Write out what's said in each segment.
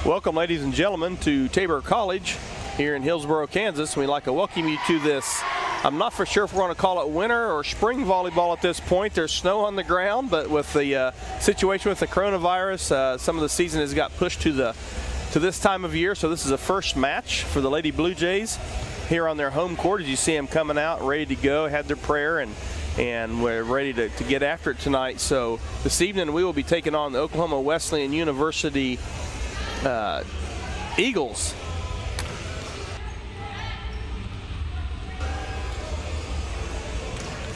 Welcome, ladies and gentlemen, to Tabor College here in Hillsboro, Kansas. We'd like to welcome you to this. I'm not for sure if we're going to call it winter or spring volleyball at this point. There's snow on the ground, but with the situation with the coronavirus, some of the season has got pushed to this time of year. So this is a first match for the Lady Blue Jays here on their home court. As you see them coming out, ready to go, had their prayer, and we're ready to get after it tonight. So this evening we will be taking on the Oklahoma Wesleyan University Eagles.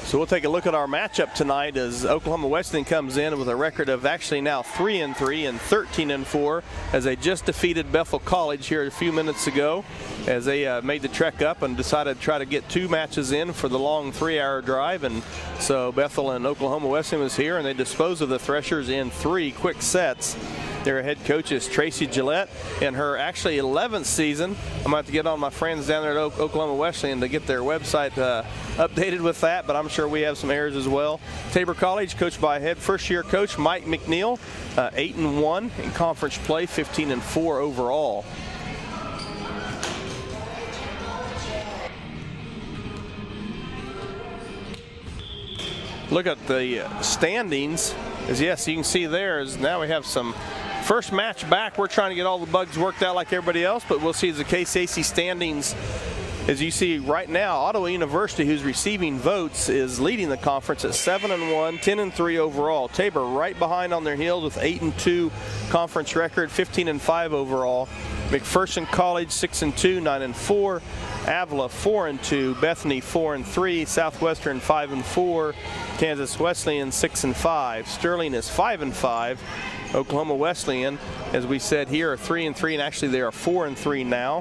So we'll take a look at our matchup tonight as Oklahoma Wesleyan comes in with a record of actually now 3-3 and 13-4 as they just defeated Bethel College here a few minutes ago as they made the trek up and decided to try to get 2 matches in for the long 3-hour drive. And so Bethel and Oklahoma Wesleyan was here, and they disposed of the Threshers in 3 quick sets. Their head coach is Tracy Gillette in her actually 11th season. I'm going to have to get on my friends down there at Oklahoma Wesleyan to get their website updated with that, but I'm sure we have some errors as well. Tabor College, coached by head first-year coach Mike McNeil, 8-1 in conference play, 15-4 overall. Look at the standings. As yes, you can see there is now we have some first match back. We're trying to get all the bugs worked out like everybody else, but we'll see as the KCAC standings. As you see right now, Ottawa University, who's receiving votes, is leading the conference at 7-1, 10-3 overall. Tabor right behind on their heels with 8-2 conference record, 15-5 overall. McPherson College 6-2, 9-4. Avila 4-2, Bethany 4-3, Southwestern 5-4, Kansas Wesleyan 6-5, Sterling is 5-5. Oklahoma Wesleyan, as we said here, are 3-3, and actually they are 4-3 now.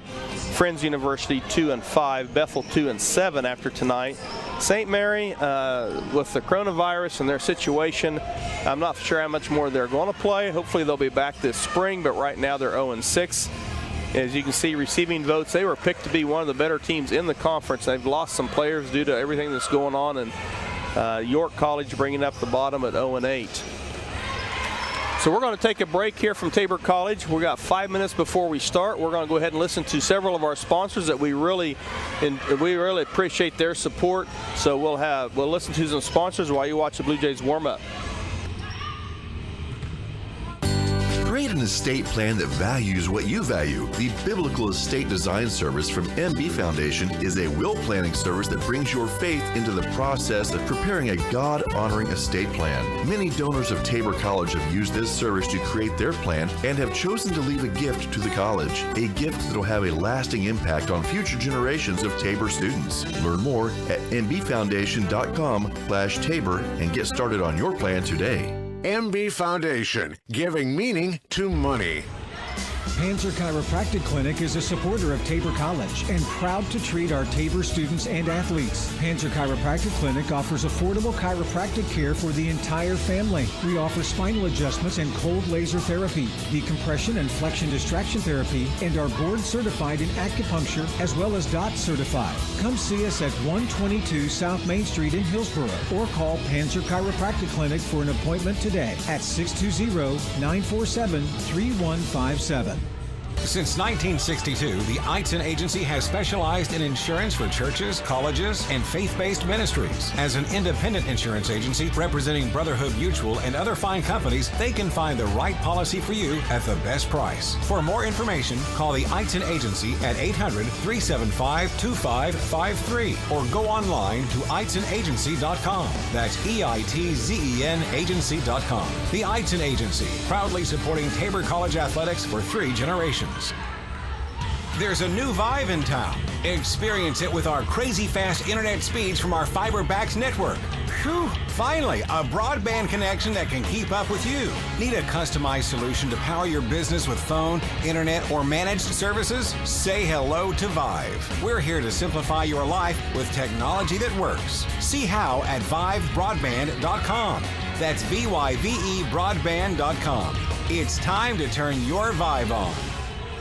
Friends University 2-5, Bethel 2-7 after tonight. St. Mary, with the coronavirus and their situation, I'm not sure how much more they're going to play. Hopefully they'll be back this spring, but right now they're 0-6. As you can see, receiving votes, they were picked to be one of the better teams in the conference. They've lost some players due to everything that's going on, and York College bringing up the bottom at 0-8. So we're going to take a break here from Tabor College. We've got 5 minutes before we start. We're going to go ahead and listen to several of our sponsors that we really appreciate their support. So we'll listen to some sponsors while you watch the Blue Jays warm up. Create an estate plan that values what you value. The Biblical Estate Design Service from MB Foundation is a will planning service that brings your faith into the process of preparing a God-honoring estate plan. Many donors of Tabor College have used this service to create their plan and have chosen to leave a gift to the college, a gift that will have a lasting impact on future generations of Tabor students. Learn more at mbfoundation.com/Tabor and get started on your plan today. MB Foundation, giving meaning to money. Panzer Chiropractic Clinic is a supporter of Tabor College and proud to treat our Tabor students and athletes. Panzer Chiropractic Clinic offers affordable chiropractic care for the entire family. We offer spinal adjustments and cold laser therapy, decompression and flexion distraction therapy, and are board certified in acupuncture as well as DOT certified. Come see us at 122 South Main Street in Hillsboro or call Panzer Chiropractic Clinic for an appointment today at 620-947-3157. Since 1962, the Eitzen Agency has specialized in insurance for churches, colleges, and faith-based ministries. As an independent insurance agency representing Brotherhood Mutual and other fine companies, they can find the right policy for you at the best price. For more information, call the Eitzen Agency at 800-375-2553 or go online to EitzenAgency.com. That's EITZEN Agency.com. The Eitzen Agency, proudly supporting Tabor College athletics for 3 generations. There's a new vibe in town. Experience it with our crazy fast internet speeds from our fiber-backed network. Whew, finally, a broadband connection that can keep up with you. Need a customized solution to power your business with phone, internet, or managed services? Say hello to Vive. We're here to simplify your life with technology that works. See how at vivebroadband.com. That's VYVE broadband.com. It's time to turn your Vive on.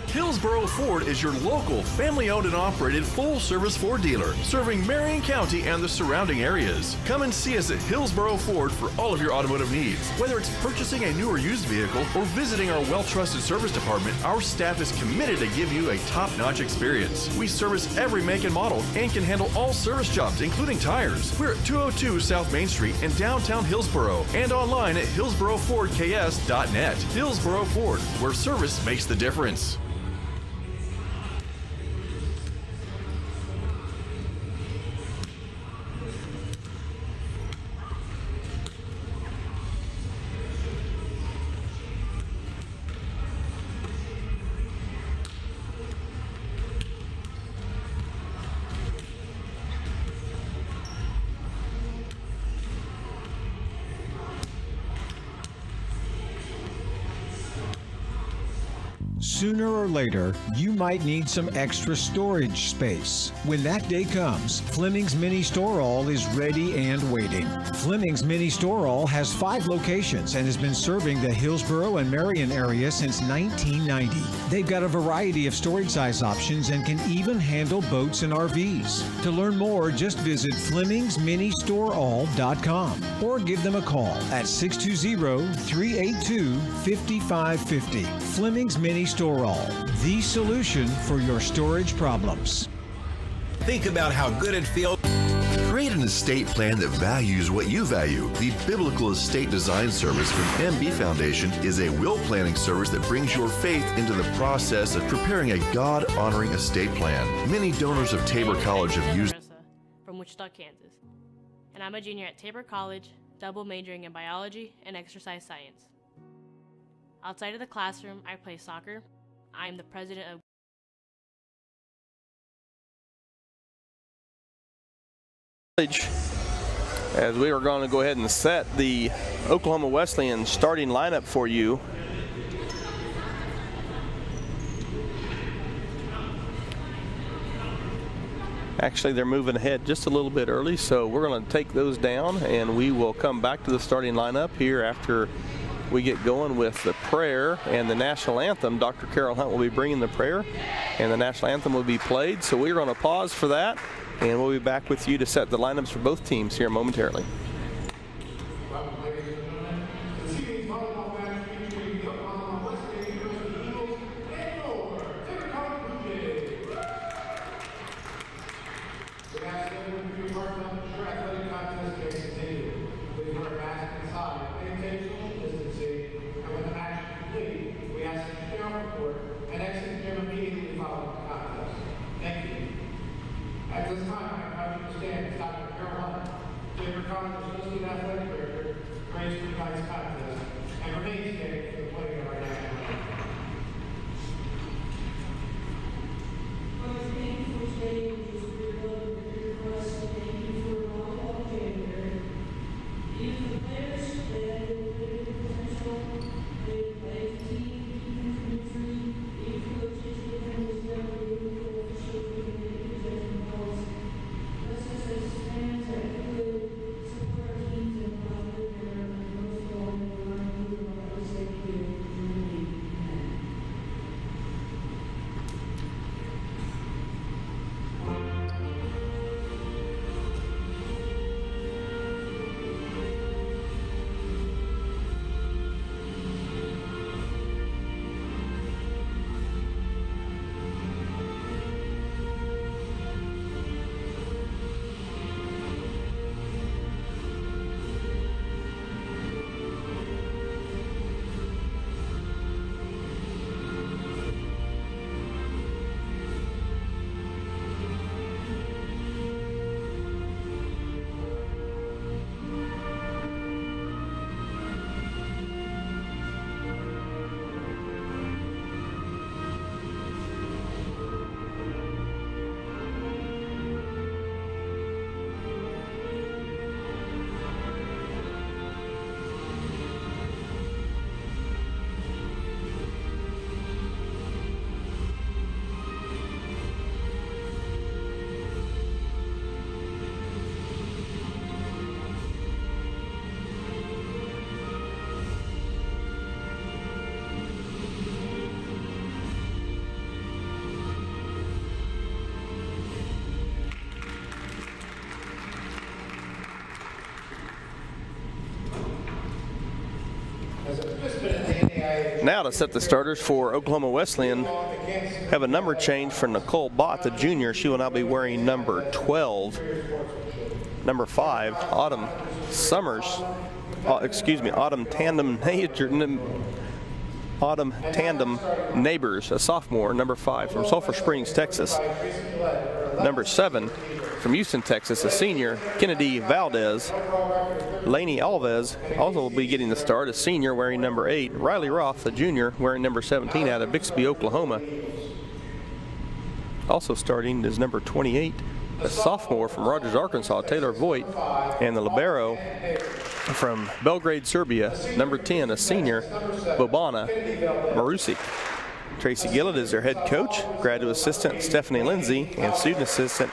Hillsboro Ford is your local, family-owned and operated full-service Ford dealer, serving Marion County and the surrounding areas. Come and see us at Hillsboro Ford for all of your automotive needs. Whether it's purchasing a new or used vehicle or visiting our well-trusted service department, our staff is committed to give you a top-notch experience. We service every make and model and can handle all service jobs, including tires. We're at 202 South Main Street in downtown Hillsboro and online at hillsborofordks.net. Hillsboro Ford, where service makes the difference. Sooner or later, you might need some extra storage space. When that day comes, Fleming's Mini Store All is ready and waiting. Fleming's Mini Store All has 5 locations and has been serving the Hillsboro and Marion area since 1990. They've got a variety of storage size options and can even handle boats and RVs. To learn more, just visit FlemingsMiniStoreAll.com or give them a call at 620-382-5550. Fleming's Mini Store All, the solution for your storage problems. Think about how good it feels. Create an estate plan that values what you value. The Biblical Estate Design Service from MB Foundation is a will planning service that brings your faith into the process of preparing a God-honoring estate plan. Many donors of Tabor College have used from Wichita, Kansas, and I'm a junior at Tabor College, double majoring in biology and exercise science. Outside of the classroom, I play soccer. I am the president of as we are going to go ahead and set the Oklahoma Wesleyan starting lineup for you. Actually, they're moving ahead just a little bit early, so we're going to take those down and we will come back to the starting lineup here after we get going with the prayer and the national anthem. Dr. Carol Hunt will be bringing the prayer and the national anthem will be played. So we're going to pause for that and we'll be back with you to set the lineups for both teams here momentarily. At this time, I understand Dr. Carol Hunt, Tabor College Now to set the starters for Oklahoma Wesleyan, have a number change for Nicole Bott, the junior. She will now be wearing number 12. Number 5, Autumn Summers. Autumn Tandem Neighbors, a sophomore, number 5 from Sulphur Springs, Texas. Number 7 from Houston, Texas, a senior, Kennedy Valdez. Laney Alves also will be getting the start, a senior wearing number 8. Riley Roth, a junior, wearing number 17 out of Bixby, Oklahoma. Also starting is number 28, a sophomore from Rogers, Arkansas, Taylor Voigt. And the libero from Belgrade, Serbia, number 10, a senior, Bobana Marusic. Tracy Gillett is their head coach, graduate assistant Stephanie Lindsay, and student assistant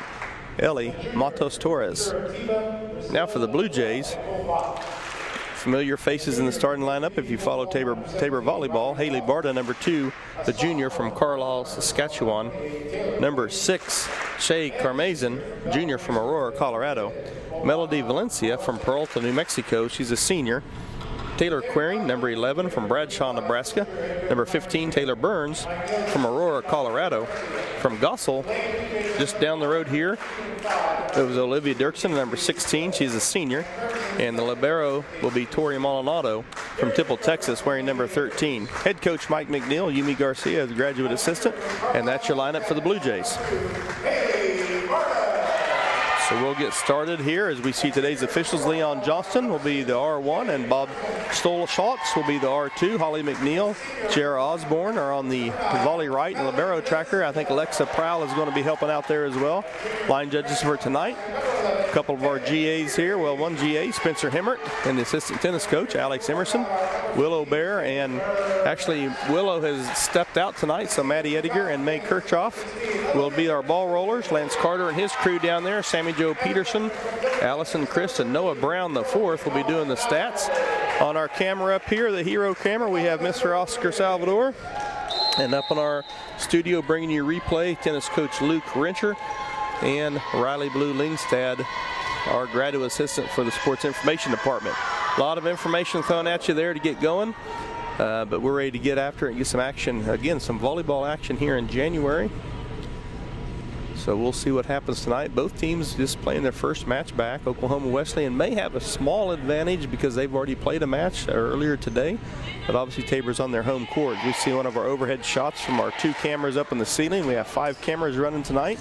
Ellie Matos Torres. Now for the Blue Jays, familiar faces in the starting lineup if you follow Tabor volleyball. Haley Barta, number 2, the junior from Carlisle, Saskatchewan. Number 6, Shay Carmazin, junior from Aurora, Colorado. Melody Valencia from Peralta, New Mexico. She's a senior. Taylor Query, number 11 from Bradshaw, Nebraska. Number 15, Taylor Burns from Aurora, Colorado. From Gossel, just down the road here, it was Olivia Dirksen, number 16. She's a senior. And the libero will be Tori Maldonado from Tipple, Texas, wearing number 13. Head coach Mike McNeil, Yumi Garcia, the graduate assistant. And that's your lineup for the Blue Jays. So we'll get started here as we see today's officials. Leon Johnston will be the R1 and Bob Stolschatz will be the R2. Holly McNeil, Jara Osborne are on the volley right and libero tracker. I think Alexa Prowl is going to be helping out there as well. Line judges for tonight. A couple of our GAs here. Well, one GA, Spencer Hemmert, and the assistant tennis coach, Alex Emerson. Willow Bear, and actually Willow has stepped out tonight, so Maddie Ediger and May Kirchhoff will be our ball rollers. Lance Carter and his crew down there, Sammy Joe Peterson, Allison Christ, and Noah Brown the fourth will be doing the stats. On our camera up here, the hero camera, we have Mr. Oscar Salvador. And up in our studio bringing you replay, tennis coach Luke Rencher and Riley Blue Lingstad, our graduate assistant for the sports information department. A lot of information thrown at you there to get going, but we're ready to get after it and get some action. Again, some volleyball action here in January. So we'll see what happens tonight. Both teams just playing their first match back. Oklahoma Wesleyan may have a small advantage because they've already played a match earlier today, but obviously Tabor's on their home court. We see one of our overhead shots from our 2 cameras up in the ceiling. We have 5 cameras running tonight.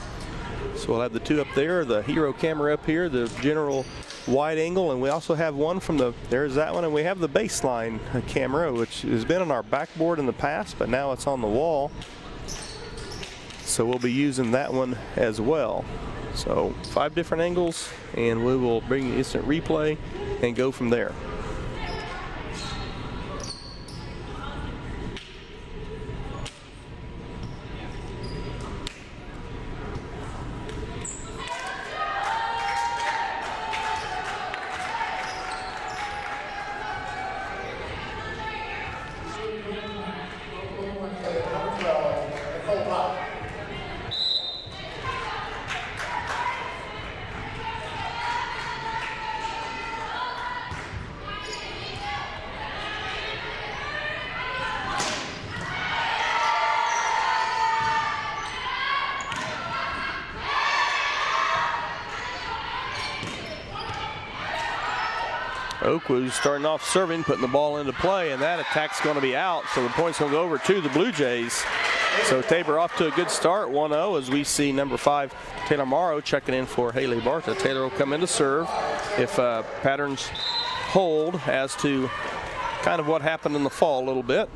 So we'll have the 2 up there, the hero camera up here, the general wide angle, and we also have one from there's that one, and we have the baseline camera, which has been on our backboard in the past, but now it's on the wall. So we'll be using that one as well. So 5 different angles, and we will bring instant replay and go from there. OKWU starting off serving, putting the ball into play, and that attack's going to be out, so the point's going to go over to the Blue Jays. So Tabor off to a good start, 1-0, as we see number 5, Taylor Morrow, checking in for Haley Barta. Taylor will come in to serve if patterns hold as to kind of what happened in the fall a little bit.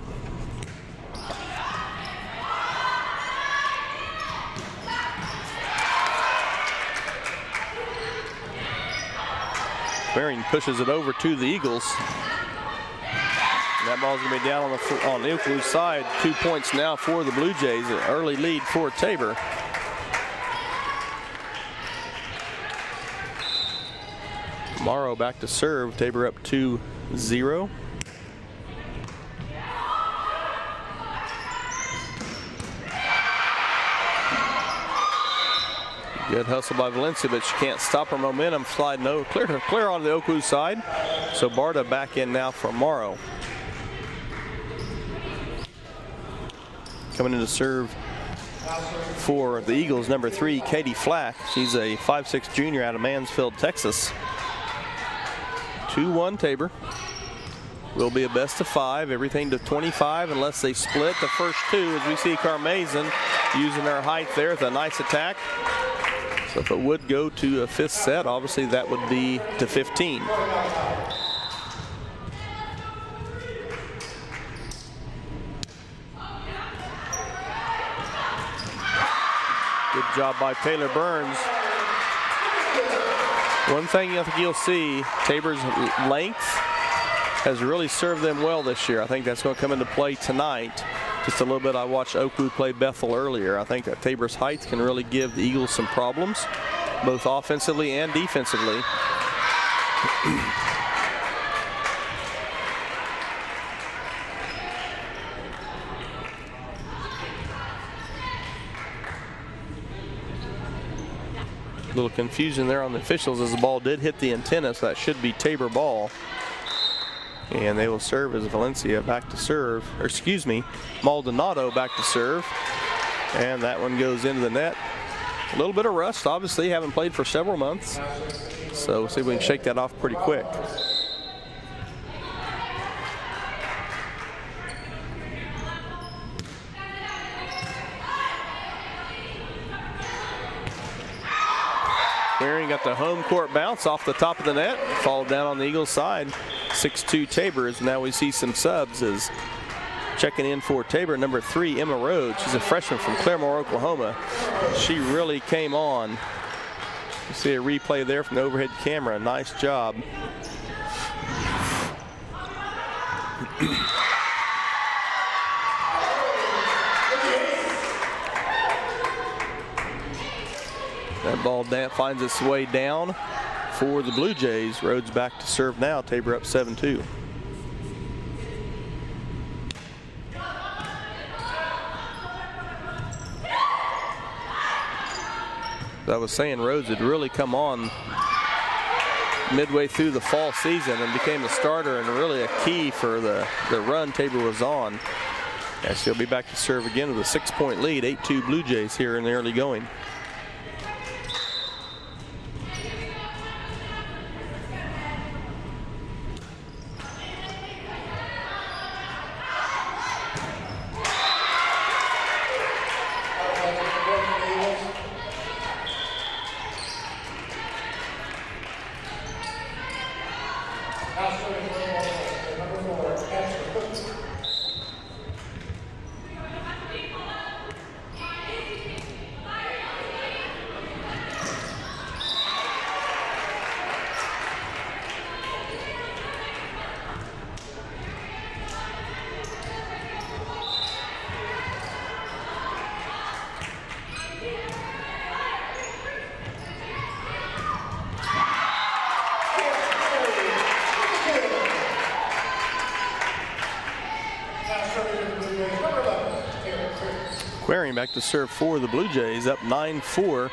Baring pushes it over to the Eagles. That ball's going to be down on the OKWU side. 2 points now for the Blue Jays. An early lead for Tabor. Morrow back to serve. Tabor up 2-0. Good hustle by Valencia, but she can't stop her momentum. Slide clear on the OKWU side. So Barta back in now for Morrow. Coming in to serve for the Eagles, number 3, Katie Flack. She's a 5'6" junior out of Mansfield, Texas. 2-1 Tabor. Will be a best of 5, everything to 25 unless they split the first 2, as we see Carmazin using their height there with a nice attack. So if it would go to a 5th set, obviously that would be to 15. Good job by Taylor Burns. One thing I think you'll see, Tabor's length has really served them well this year. I think that's going to come into play tonight. Just a little bit, I watched OKWU play Bethel earlier. I think that Tabor's height can really give the Eagles some problems, both offensively and defensively. A little confusion there on the officials as the ball did hit the antenna, so that should be Tabor ball. And they will serve as Valencia back to serve, or excuse me, Maldonado back to serve. And that one goes into the net. A little bit of rust, obviously, haven't played for several months. So we'll see if we can shake that off pretty quick. Waring got the home court bounce off the top of the net, fall down on the Eagles side. 6-2 Tabor, as now we see some subs as checking in for Tabor, number 3, Emma Rhodes. She's a freshman from Claremore, Oklahoma. She really came on. You see a replay there from the overhead camera. Nice job. That ball finds its way down for the Blue Jays. Rhodes back to serve now. Tabor up 7-2. As I was saying, Rhodes had really come on midway through the fall season and became a starter and really a key for the run Tabor was on. Yes, he'll be back to serve again with a 6-point lead. 8-2 Blue Jays here in the early going. Waring back to serve for the Blue Jays, up 9-4.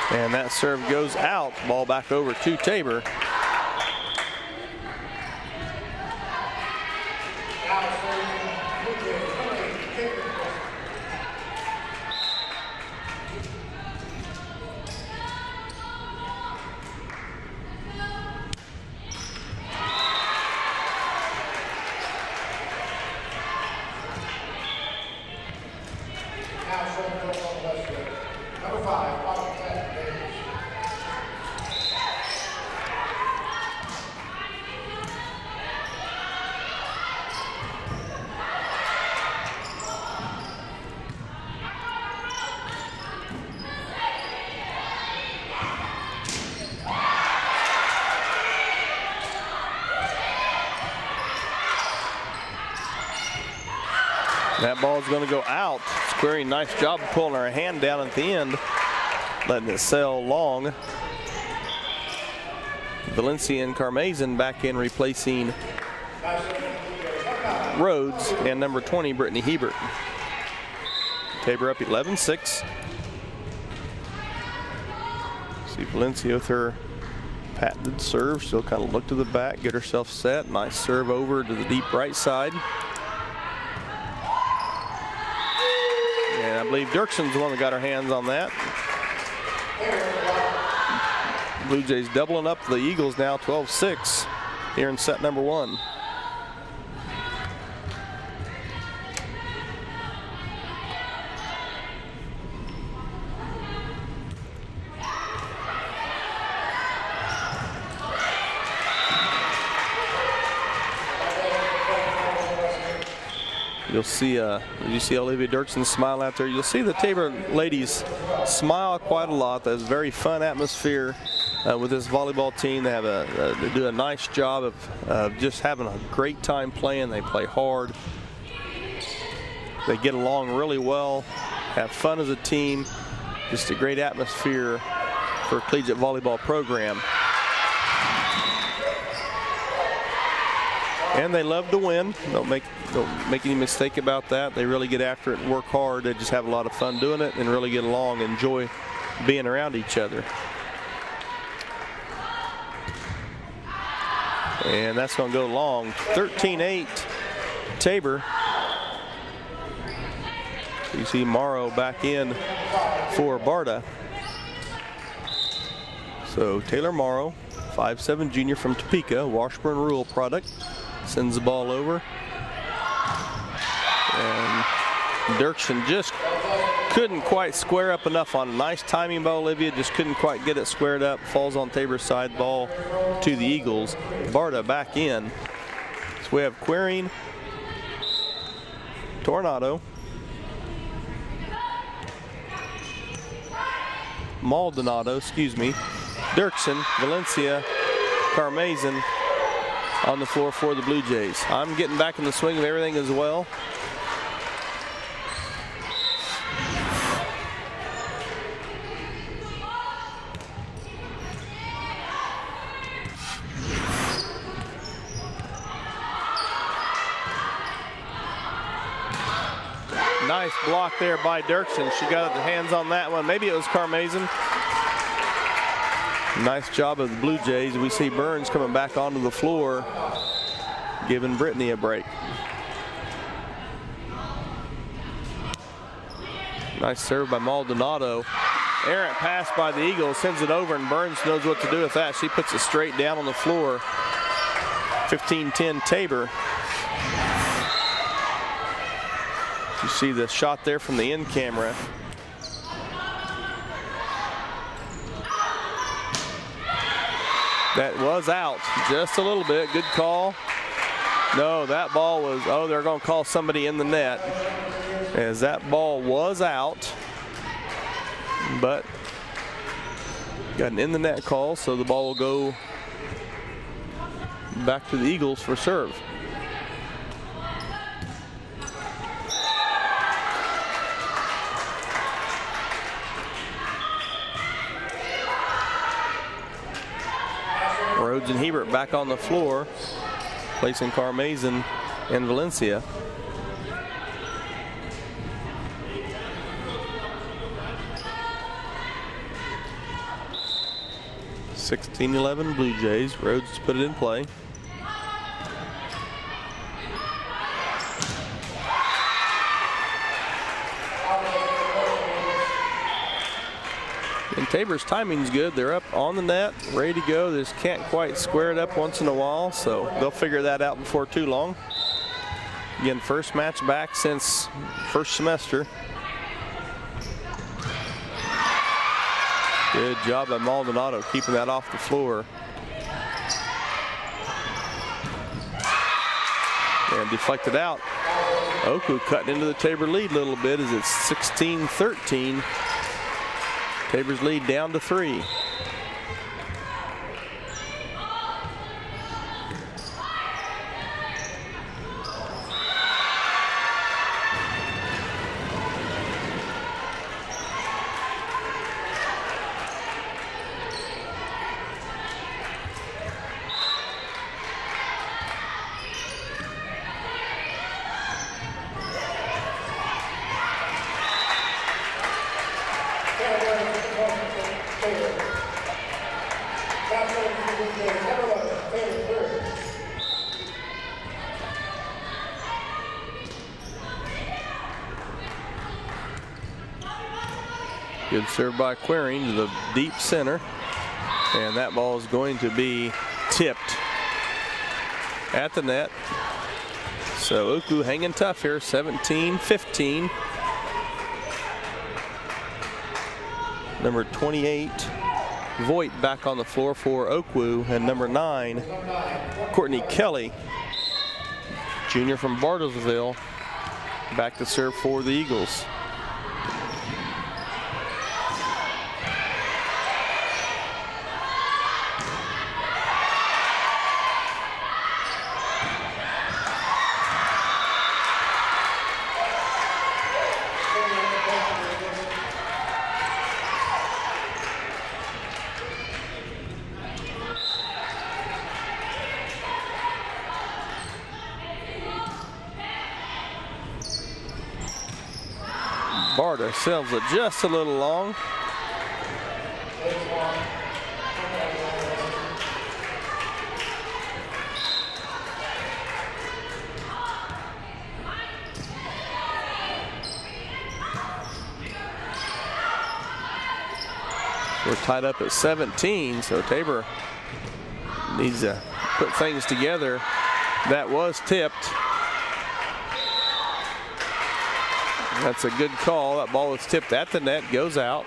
And that serve goes out. Ball back over to Tabor. That ball is going to go out. Squaring, nice job of pulling her hand down at the end, letting it sail long. Valencia and Carmazin back in, replacing Rhodes and number 20, Brittany Hebert. Tabor up 11-6. See Valencia with her patented serve. She'll kind of look to the back, get herself set. Nice serve over to the deep right side. And I believe Dirkson's the one that got her hands on that. Blue Jays doubling up the Eagles now, 12-6 here in set number 1. You'll see, you see Olivia Dirksen smile out there. You'll see the Tabor ladies smile quite a lot. There's a very fun atmosphere with this volleyball team. They have they do a nice job of just having a great time playing. They play hard. They get along really well, have fun as a team. Just a great atmosphere for a collegiate volleyball program. And they love to win. Don't make any mistake about that. They really get after it and work hard. They just have a lot of fun doing it and really get along, enjoy being around each other. And that's going to go long. 13-8 Tabor. You see Morrow back in for Barta. So Taylor Morrow, 5'7" junior from Topeka, Washburn Rural product. Sends the ball over. And Dirksen just couldn't quite square up enough on a nice timing by Olivia, just couldn't quite get it squared up. Falls on Tabor's side, ball to the Eagles. Barta back in. So we have Queering, Tornado, Maldonado, Dirksen, Valencia, Carmazin on the floor for the Blue Jays. I'm getting back in the swing of everything as well. Nice block there by Dirksen. She got the hands on that one. Maybe it was Carmazin. Nice job of the Blue Jays. We see Burns coming back onto the floor, giving Brittany a break. Nice serve by Maldonado. Errant pass by the Eagles, sends it over, and Burns knows what to do with that. She puts it straight down on the floor. 15-10 Tabor. You see the shot there from the end camera. That was out just a little bit. Good call. No, that ball was, oh, they're going to call somebody in the net, as that ball was out, but got an in the net call, so the ball will go back to the Eagles for serve. Rhodes and Hebert back on the floor, placing Carmazin and Valencia. (16-11) Blue Jays. Rhodes put it in play. And Tabor's timing's good. They're up on the net, ready to go. They just can't quite square it up once in a while, so they'll figure that out before too long. Again, first match back since first semester. Good job by Maldonado keeping that off the floor. And deflected out. Oku cutting into the Tabor lead a little bit as it's 16-13. Tabor's lead down to 3. Good serve by Queering to the deep center. And that ball is going to be tipped at the net. So OKWU hanging tough here, 17-15. Number 28, Voigt, back on the floor for OKWU, and number 9, Courtney Kelly, junior from Bartlesville, back to serve for the Eagles. Barta sails it just a little long. We're tied up at 17, so Tabor needs to put things together. That was tipped. That's a good call. That ball was tipped at the net, goes out.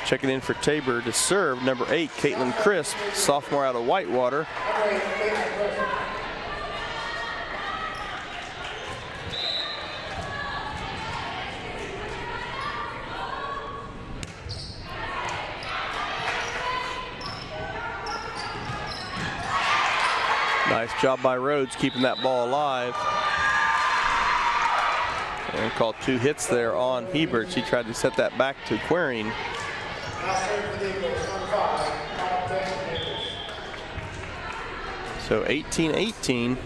Checking in for Tabor to serve, number 8, Caitlin Crisp, sophomore out of Whitewater. Nice job by Rhodes keeping that ball alive. And called 2 hits there on Hebert. She tried to set that back to Queering. So 18-18.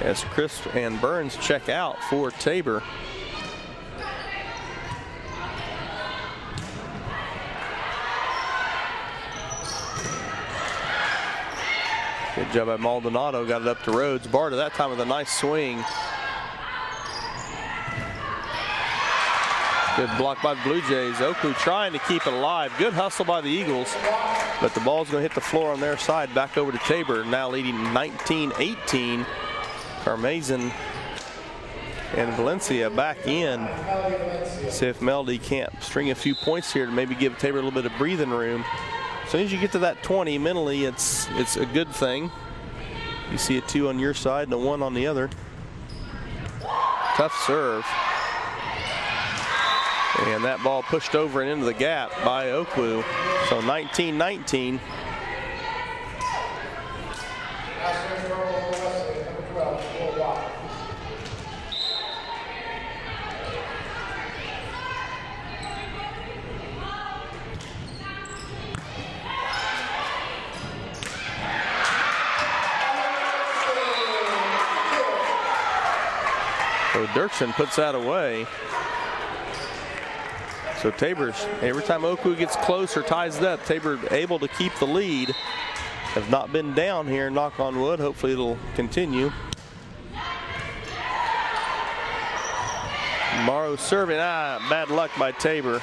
As Crisp and Burns check out for Tabor. Good job by Maldonado, got it up to Rhodes. Barta that time with a nice swing. Good block by the Blue Jays. OKWU trying to keep it alive. Good hustle by the Eagles, but the ball's going to hit the floor on their side. Back over to Tabor, now leading 19-18. Carmazin and Valencia back in. See if Melody can't string a few points here to maybe give Tabor a little bit of breathing room. As soon as you get to that 20, mentally it's a good thing. You see a 2 on your side and a 1 on the other. Tough serve. And that ball pushed over and into the gap by OKWU. So 19-19. So Dirksen puts that away. So Tabor's, every time OKWU gets close or ties it up, Tabor able to keep the lead. Have not been down here, knock on wood. Hopefully it'll continue. Morrow serving, bad luck by Tabor.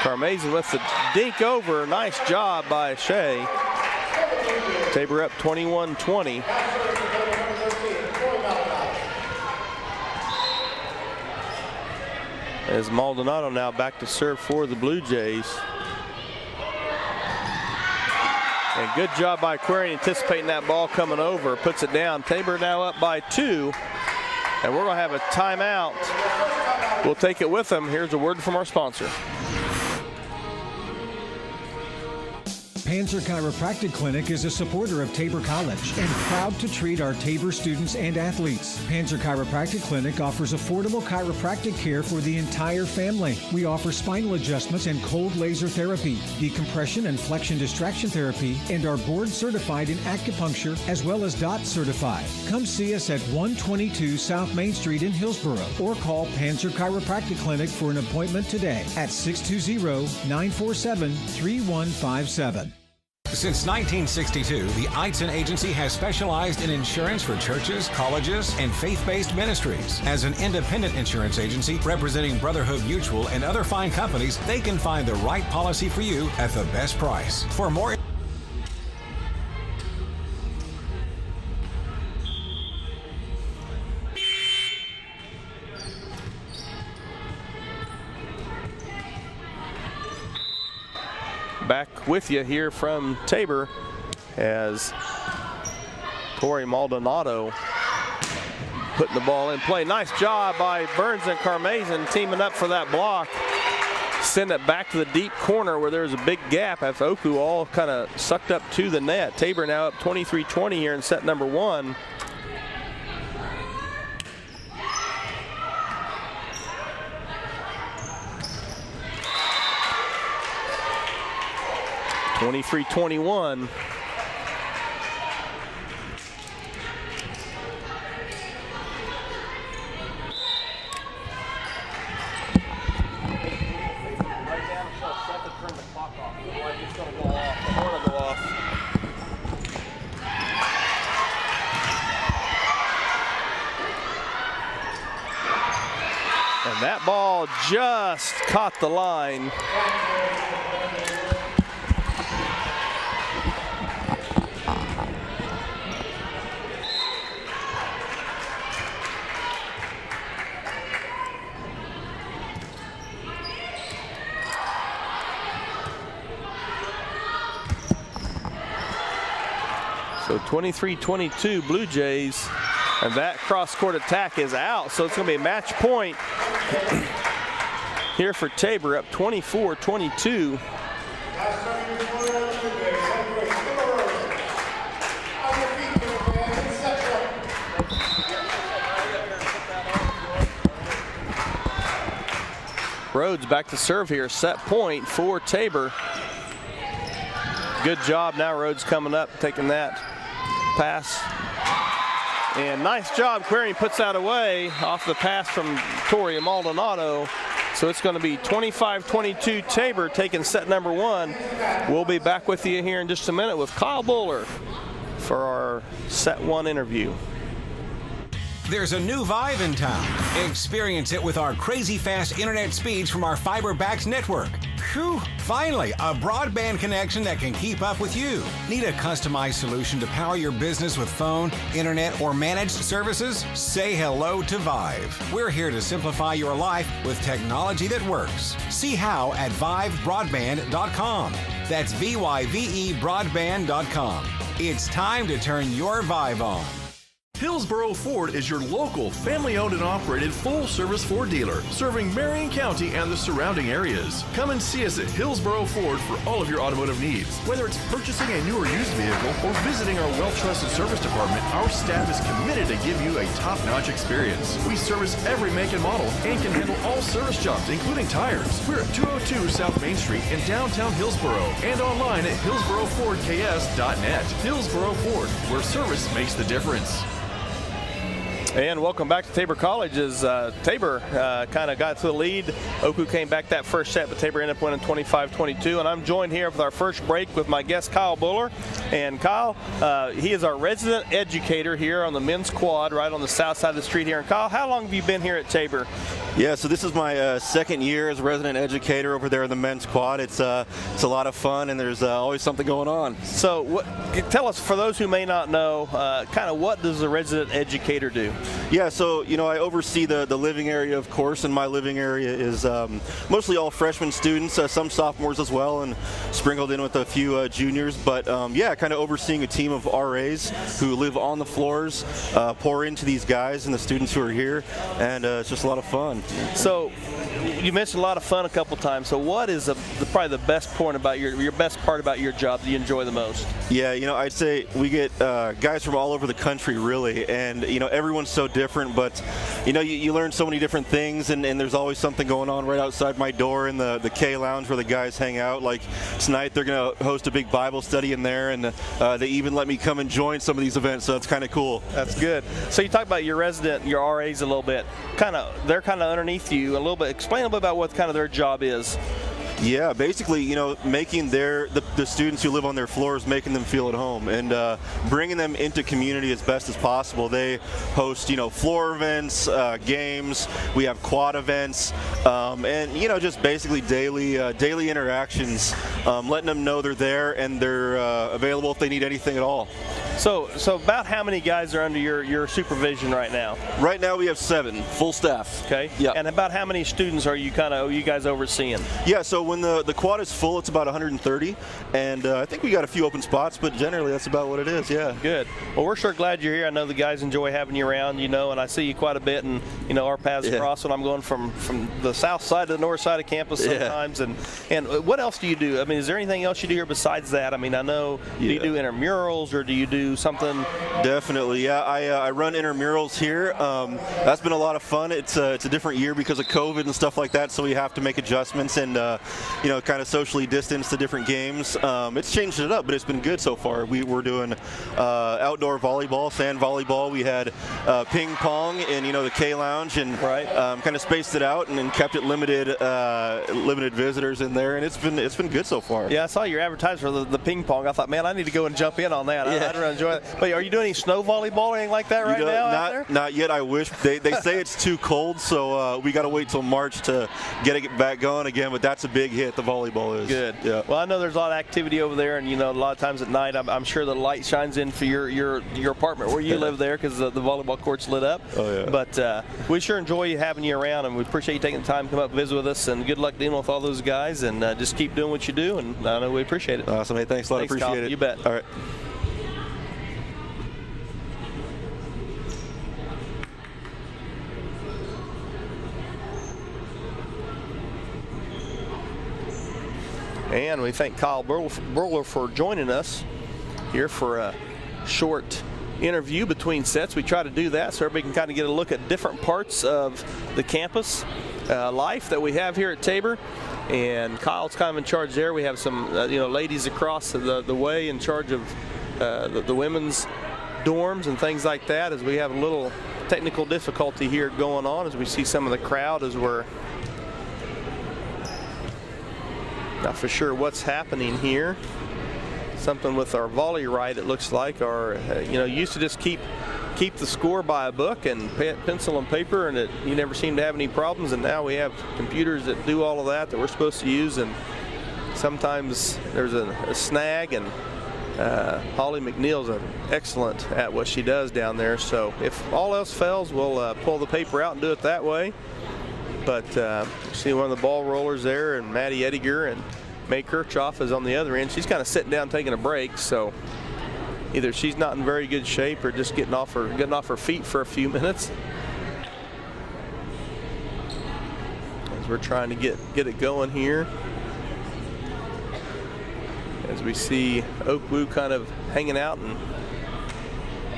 Carmazin with the dink over. Nice job by Shea. Tabor up 21-20. As Maldonado now back to serve for the Blue Jays. And good job by Query anticipating that ball coming over. Puts it down. Tabor now up by 2. And we're going to have a timeout. We'll take it with them. Here's a word from our sponsor. Panzer Chiropractic Clinic is a supporter of Tabor College and proud to treat our Tabor students and athletes. Panzer Chiropractic Clinic offers affordable chiropractic care for the entire family. We offer spinal adjustments and cold laser therapy, decompression and flexion distraction therapy, and are board certified in acupuncture as well as DOT certified. Come see us at 122 South Main Street in Hillsboro or call Panzer Chiropractic Clinic for an appointment today at 620-947-3157. Since 1962, the Eitzen Agency has specialized in insurance for churches, colleges, and faith-based ministries. As an independent insurance agency representing Brotherhood Mutual and other fine companies, they can find the right policy for you at the best price. For more back with you here from Tabor as Corey Maldonado putting the ball in play. Nice job by Burns and Carmazin teaming up for that block. Send it back to the deep corner where there's a big gap after Oku all kind of sucked up to the net. Tabor now up 23-20 here in set number 1. (23-21). And that ball just caught the line. So 23-22 Blue Jays, and that cross-court attack is out, so it's going to be a match point here for Tabor, up 24-22. Rhodes back to serve here, set point for Tabor. Good job now, Rhodes coming up, taking that pass. And nice job, Query puts that away off the pass from Torrey Maldonado. So it's going to be 25-22 Tabor taking set number 1. We'll be back with you here in just a minute with Kyle Buller for our set 1 interview. There's a new vibe in town. Experience it with our crazy fast internet speeds from our fiber-backed network. Phew, finally, a broadband connection that can keep up with you. Need a customized solution to power your business with phone, internet, or managed services? Say hello to Vive. We're here to simplify your life with technology that works. See how at vivebroadband.com. That's VYVE broadband.com. It's time to turn your Vive on. Hillsboro Ford is your local, family-owned and operated full-service Ford dealer, serving Marion County and the surrounding areas. Come and see us at Hillsboro Ford for all of your automotive needs. Whether it's purchasing a new or used vehicle or visiting our well-trusted service department, our staff is committed to give you a top-notch experience. We service every make and model and can handle all service jobs, including tires. We're at 202 South Main Street in downtown Hillsboro and online at hillsborofordks.net. Hillsboro Ford, where service makes the difference. And welcome back to Tabor College as Tabor kind of got to the lead. Oku came back that first set, but Tabor ended up winning 25-22. And I'm joined here with our first break with my guest, Kyle Buller. And Kyle, he is our resident educator here on the men's quad right on the south side of the street here. And Kyle, how long have you been here at Tabor? Yeah, so this is my second year as a resident educator over there in the men's quad. It's a lot of fun, and there's always something going on. So tell us, for those who may not know, kind of what does a resident educator do? Yeah, so, I oversee the living area, of course, and my living area is mostly all freshman students, some sophomores as well, and sprinkled in with a few juniors. But, kind of overseeing a team of RAs who live on the floors, pour into these guys and the students who are here, and it's just a lot of fun. So You mentioned a lot of fun a couple times. So what is probably the best point about your best part about your job that you enjoy the most? Yeah, I'd say we get guys from all over the country, really, and everyone's so different, but you learn so many different things, and there's always something going on right outside my door in the K Lounge where the guys hang out. Like tonight, they're going to host a big Bible study in there, and they even let me come and join some of these events, so it's kind of cool. That's good. So you talk about your RAs a little bit. They're kind of underneath you a little bit. Explain a little bit about what kind of their job is. Yeah, basically, making the students who live on their floors, making them feel at home, and bringing them into community as best as possible. They host, floor events, games. We have quad events, and just basically daily interactions, letting them know they're there and they're available if they need anything at all. So about how many guys are under your supervision right now? Right now we have 7 full staff. Okay. Yeah. And about how many students are you guys overseeing? Yeah. So when the quad is full, it's about 130, and I think we got a few open spots, but generally that's about what it is. Yeah. Good. Well, we're sure glad you're here. I know the guys enjoy having you around, and I see you quite a bit, and our paths cross when I'm going from the south side to the north side of campus sometimes. And what else do you do? I mean, is there anything else you do here besides that? I mean, I know do you do intramurals or do you do something? Definitely, yeah. I run intramurals here. That's been a lot of fun. It's a different year because of COVID and stuff like that, so we have to make adjustments and kind of socially distance the different games. It's changed it up, but it's been good so far. We're doing outdoor volleyball, sand volleyball. We had ping pong in the K Lounge, and kind of spaced it out and kept it limited visitors in there, and it's been good so far. Yeah, I saw your advertisement for the ping pong. I thought, man, I need to go and jump in on that. Yeah. I'd really enjoy it. But are you doing any snow volleyball or anything like that right now out there? Not yet. I wish. They say it's too cold, so we got to wait till March to get it back going again. But that's a big hit. The volleyball is good. Yeah. Well, I know there's a lot of activity over there, and a lot of times at night, I'm sure the light shines in for your apartment where you live there because the volleyball court's lit up. Oh yeah. But we sure enjoy having you around, and we appreciate you taking the time to come up and visit with us. And good luck dealing with all those guys, and just keep doing what you do. And I know we appreciate it. Awesome. Hey, thanks a lot. Thanks, appreciate Kyle. it. You bet. All right. And we thank Kyle Burler for joining us here for a short interview between sets. We try to do that so everybody can kind of get a look at different parts of the campus life that we have here at Tabor. And Kyle's kind of in charge there. We have some ladies across the way in charge of the women's dorms and things like that, as we have a little technical difficulty here going on as we see some of the crowd as we're not for sure what's happening here. Something with our volley right, it looks like, or used to just keep the score by a book and pencil and paper, and you never seem to have any problems. And now we have computers that do all of that we're supposed to use, and sometimes there's a snag. And Holly McNeil's excellent at what she does down there. So if all else fails, we'll pull the paper out and do it that way. But see one of the ball rollers there, and Maddie Ediger, and May Kirchhoff is on the other end. She's kind of sitting down taking a break, so either she's not in very good shape or just getting off her feet for a few minutes. As we're trying to get it going here. As we see OKWU kind of hanging out and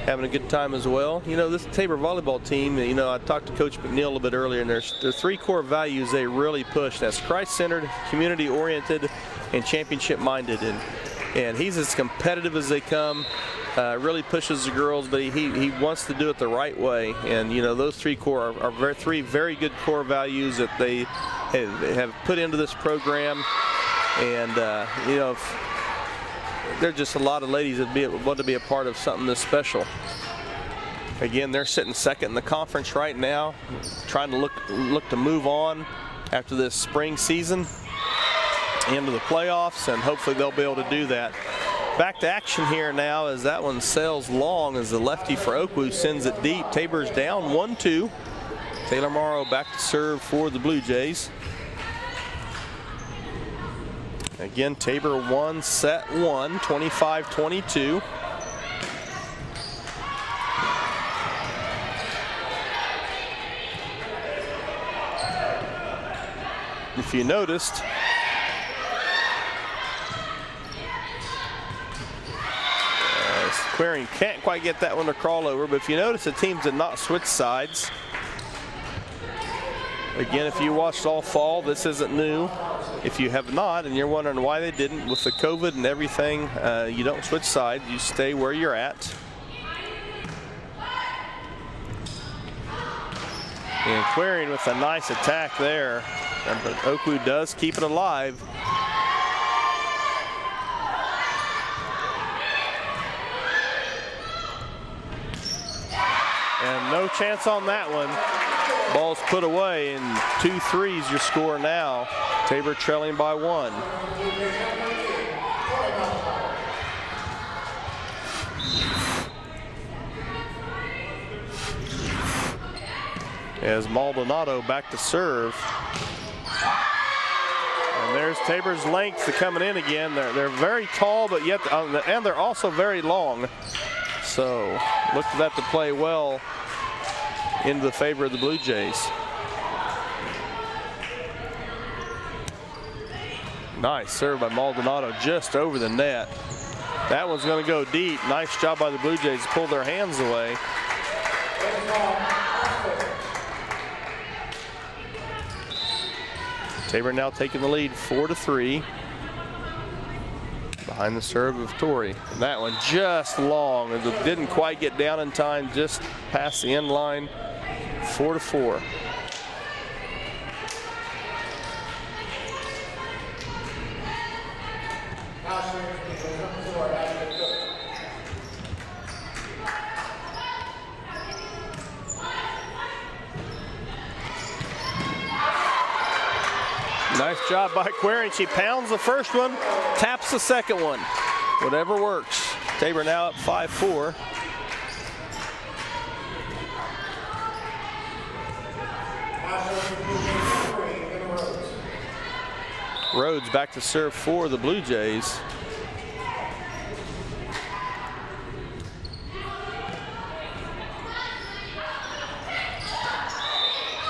having a good time as well. This Tabor volleyball team, I talked to Coach McNeil a little bit earlier, and there's 3 core values they really push. That's Christ-centered, community-oriented, and championship-minded. And he's as competitive as they come, really pushes the girls, but he wants to do it the right way. And, those 3 core are 3 very good core values that they have put into this program. And, there's just a lot of ladies that want to be a part of something this special. Again, they're sitting second in the conference right now, trying to look to move on after this spring season into the playoffs, and hopefully they'll be able to do that. Back to action here now as that one sails long as the lefty for OKWU sends it deep. Tabor's down 1-2. Taylor Morrow back to serve for the Blue Jays. Again, Tabor 1, set 1, 25-22. If you noticed, Queering can't quite get that one to crawl over, but if you notice, the teams did not switch sides. Again, if you watched all fall, this isn't new. If you have not, and you're wondering why they didn't, with the COVID and everything, you don't switch sides, you stay where you're at. And Queering with a nice attack there. But OKWU does keep it alive. And no chance on that one. Ball's put away, and 2-3's your score now. Tabor trailing by 1. As Maldonado back to serve. And there's Tabor's length coming in again. They're very tall, but yet, and they're also very long. So look for that to play well into the favor of the Blue Jays. Nice serve by Maldonado just over the net. That one's going to go deep. Nice job by the Blue Jays to pull their hands away. Tabor now taking the lead 4-3. Behind the serve of Torrey. And that one just long. It didn't quite get down in time, just past the end line. 4-4. Nice job by Queering. She pounds the first one, taps the second one. Whatever works. Tabor now up 5-4. Rhodes back to serve for the Blue Jays.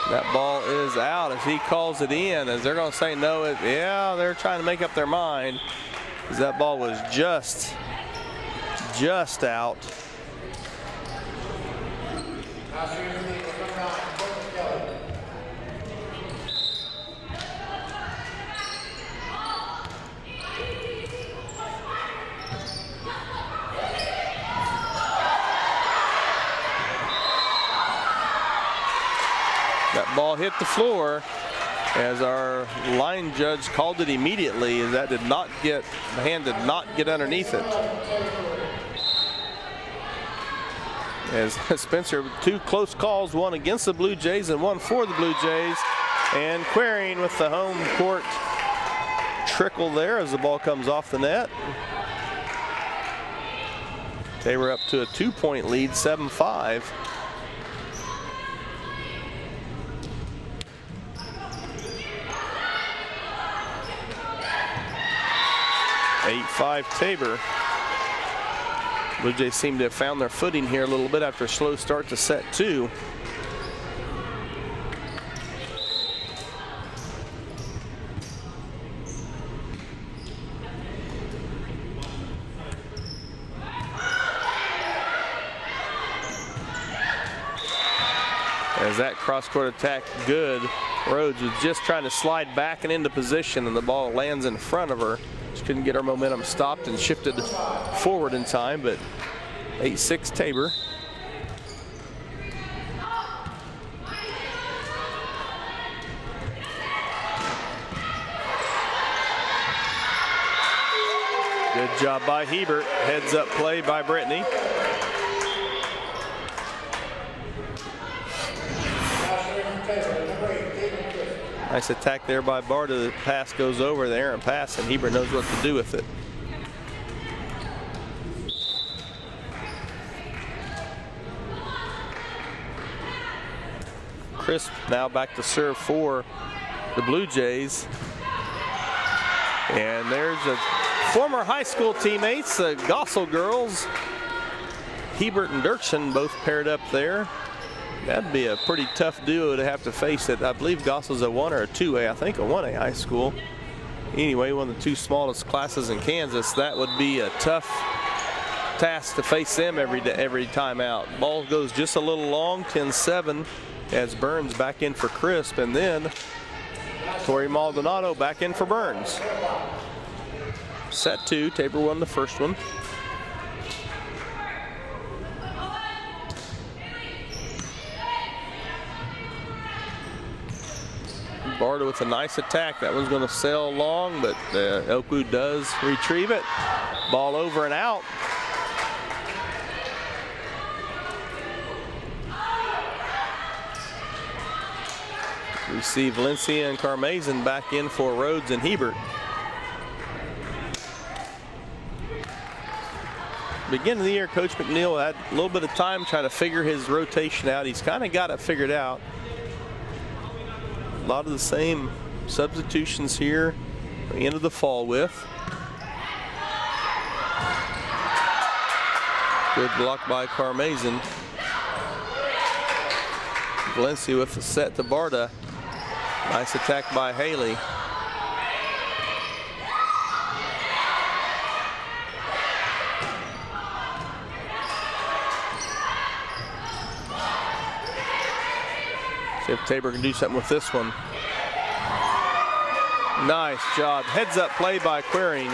That ball is out as he calls it in, as they're going to say no. Yeah, they're trying to make up their mind, as that ball was just out. That ball hit the floor, as our line judge called it immediately, as that the hand did not get underneath it. As Spencer, 2 close calls, one against the Blue Jays and one for the Blue Jays. And Queering with the home court trickle there as the ball comes off the net. Tabor up to a 2-point lead, 7-5. 8-5 Tabor. Blue Jays seem to have found their footing here a little bit after a slow start to set 2. As that cross-court attack good, Rhodes was just trying to slide back and into position, and the ball lands in front of her. She couldn't get her momentum stopped and shifted forward in time, but 8-6 Tabor. Good job by Hebert. Heads up play by Brittany. Nice attack there by Barta. The pass goes over, the errant pass, and Hebert knows what to do with it. Crisp now back to serve for the Blue Jays. And there's a former high school teammates, the Gossel girls. Hebert and Dirksen both paired up there. That'd be a pretty tough duo to have to face. It. I believe Gossel's a 1 or a 2A. I think a 1A high school. Anyway, one of the 2 smallest classes in Kansas. That would be a tough task to face them every time out. Ball goes just a little long, 10-7, as Burns back in for Crisp, and then Tori Maldonado back in for Burns. Set 2, Tabor won the first one. Barta with a nice attack. That one's going to sail long, but OKWU does retrieve it. Ball over and out. We see Valencia and Carmazin back in for Rhodes and Hebert. Beginning of the year, Coach McNeil had a little bit of time trying to figure his rotation out. He's kind of got it figured out. A lot of the same substitutions here at the end of the fall with. Good block by Carmazin. Valencia with the set to Barta. Nice attack by Haley. See if Tabor can do something with this one. Nice job. Heads up play by Queering.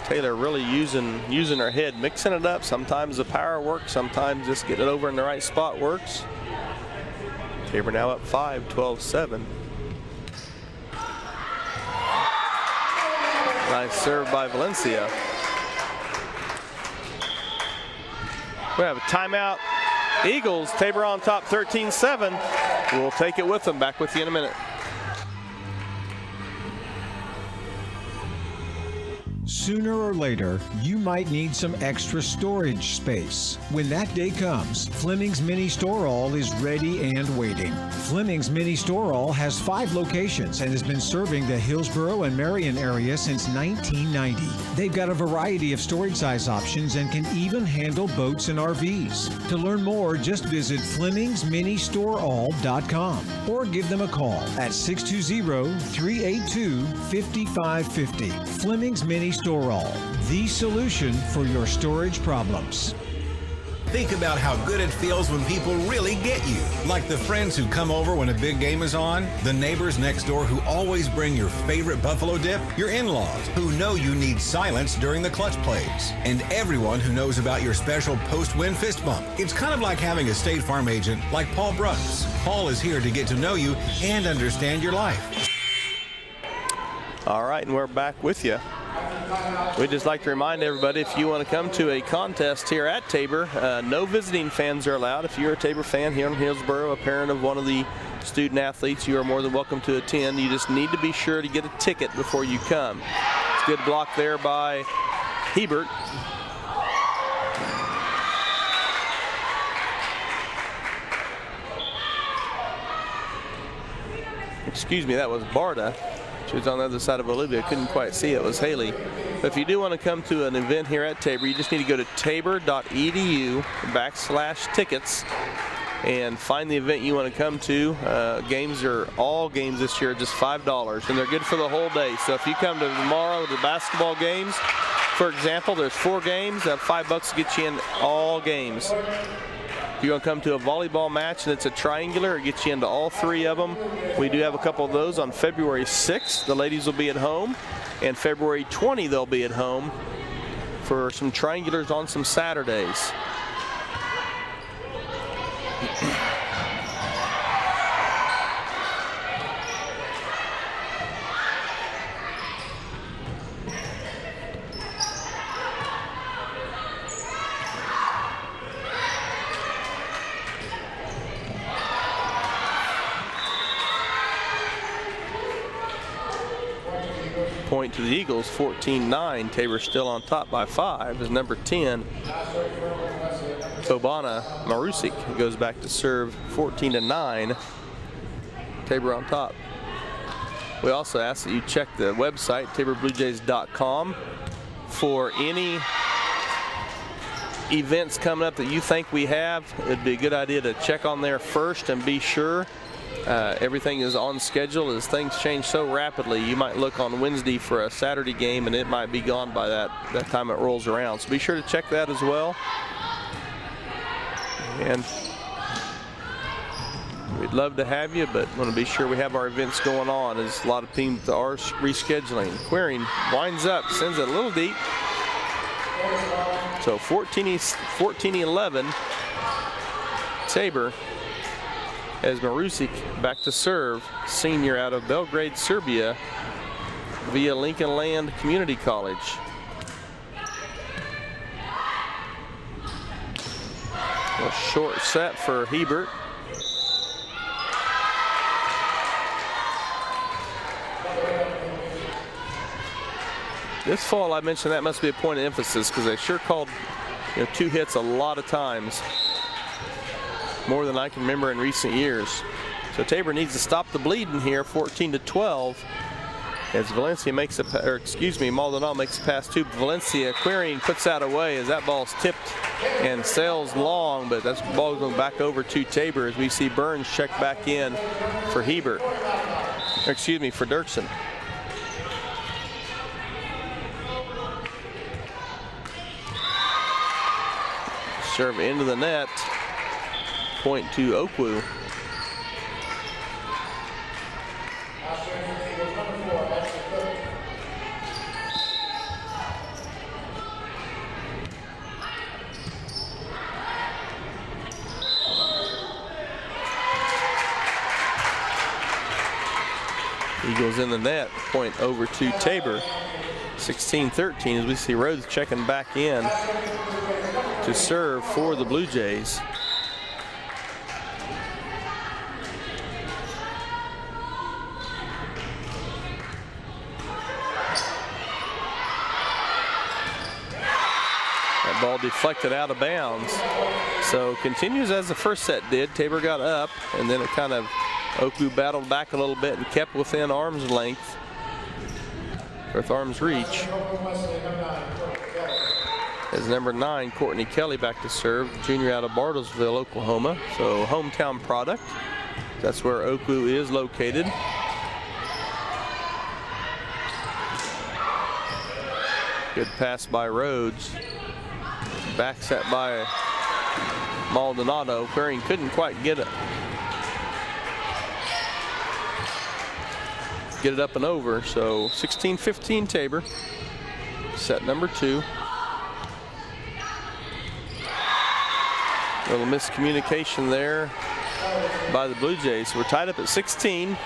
Taylor really using her head, mixing it up. Sometimes the power works, sometimes just getting it over in the right spot works. Tabor now up 5, 12-7. Nice serve by Valencia. We have a timeout. Eagles, Tabor on top 13-7. We'll take it with them. Back with you in a minute. Sooner or later, you might need some extra storage space. When that day comes, Fleming's Mini Store All is ready and waiting. Fleming's Mini Store All has 5 locations and has been serving the Hillsboro and Marion area since 1990. They've got a variety of storage size options and can even handle boats and RVs. To learn more, just visit FlemingsMiniStoreAll.com or give them a call at 620-382-5550. Fleming's Mini Store All, the solution for your storage problems. Think about how good it feels when people really get you. Like the friends who come over when a big game is on, the neighbors next door who always bring your favorite buffalo dip, your in-laws who know you need silence during the clutch plays, and everyone who knows about your special post-win fist bump. It's kind of like having a State Farm agent like Paul Brooks. Paul is here to get to know you and understand your life. All right, and we're back with you. We'd just like to remind everybody, if you want to come to a contest here at Tabor, no visiting fans are allowed. If you're a Tabor fan here in Hillsboro, a parent of one of the student athletes, you are more than welcome to attend. You just need to be sure to get a ticket before you come. It's a good block there by Hebert. Excuse me, that was Barta. She was on the other side of Olivia. Couldn't quite see it. It was Haley. But if you do want to come to an event here at Tabor, you just need to go to tabor.edu/tickets and find the event you want to come to. All games this year are just $5, and they're good for the whole day. So if you come to tomorrow, the basketball games, for example, there's 4 games. $5 to get you in all games. If you want to come to a volleyball match and it's a triangular, it gets you into all 3 of them. We do have a couple of those on February 6th. The ladies will be at home. And February 20, they'll be at home for some triangulars on some Saturdays. Point to the Eagles, 14-9. Tabor still on top by 5 as number 10, Obana Marusik, goes back to serve. 14-9. Tabor on top. We also ask that you check the website, TaborBlueJays.com, for any events coming up that you think we have, it'd be a good idea to check on there first and be sure everything is on schedule. As things change so rapidly, you might look on Wednesday for a Saturday game and it might be gone by that time it rolls around. So be sure to check that as well. And we'd love to have you, but want to be sure we have our events going on, as a lot of teams are rescheduling. Queering winds up, sends it a little deep. So 14-11, Tabor, as Marusic back to serve, senior out of Belgrade, Serbia, via Lincoln Land Community College. A short set for Hebert. This fall, I mentioned that must be a point of emphasis because they sure called 2 hits a lot of times, more than I can remember in recent years. So Tabor needs to stop the bleeding here, 14-12, as Valencia makes Maldonado makes a pass to Valencia. Queering puts that away as that ball's tipped and sails long, but that ball going back over to Tabor as we see Burns check back in for Hebert, for Dirksen. Serve into the net, point to OKWU. Eagles in the net, point over to Tabor. 16-13 as we see Rhodes checking back in to serve for the Blue Jays. That ball deflected out of bounds. So continues as the first set did. Tabor got up and then it kind of, OKWU battled back a little bit and kept within arm's length, with arm's reach. As number 9, Courtney Kelly back to serve, junior out of Bartlesville, Oklahoma. So hometown product. That's where OKWU is located. Good pass by Rhodes. Back set by Maldonado. Queering couldn't quite get it up and over. So 16-15 Tabor. Set number 2. A little miscommunication there by the Blue Jays. So we're tied up at 16.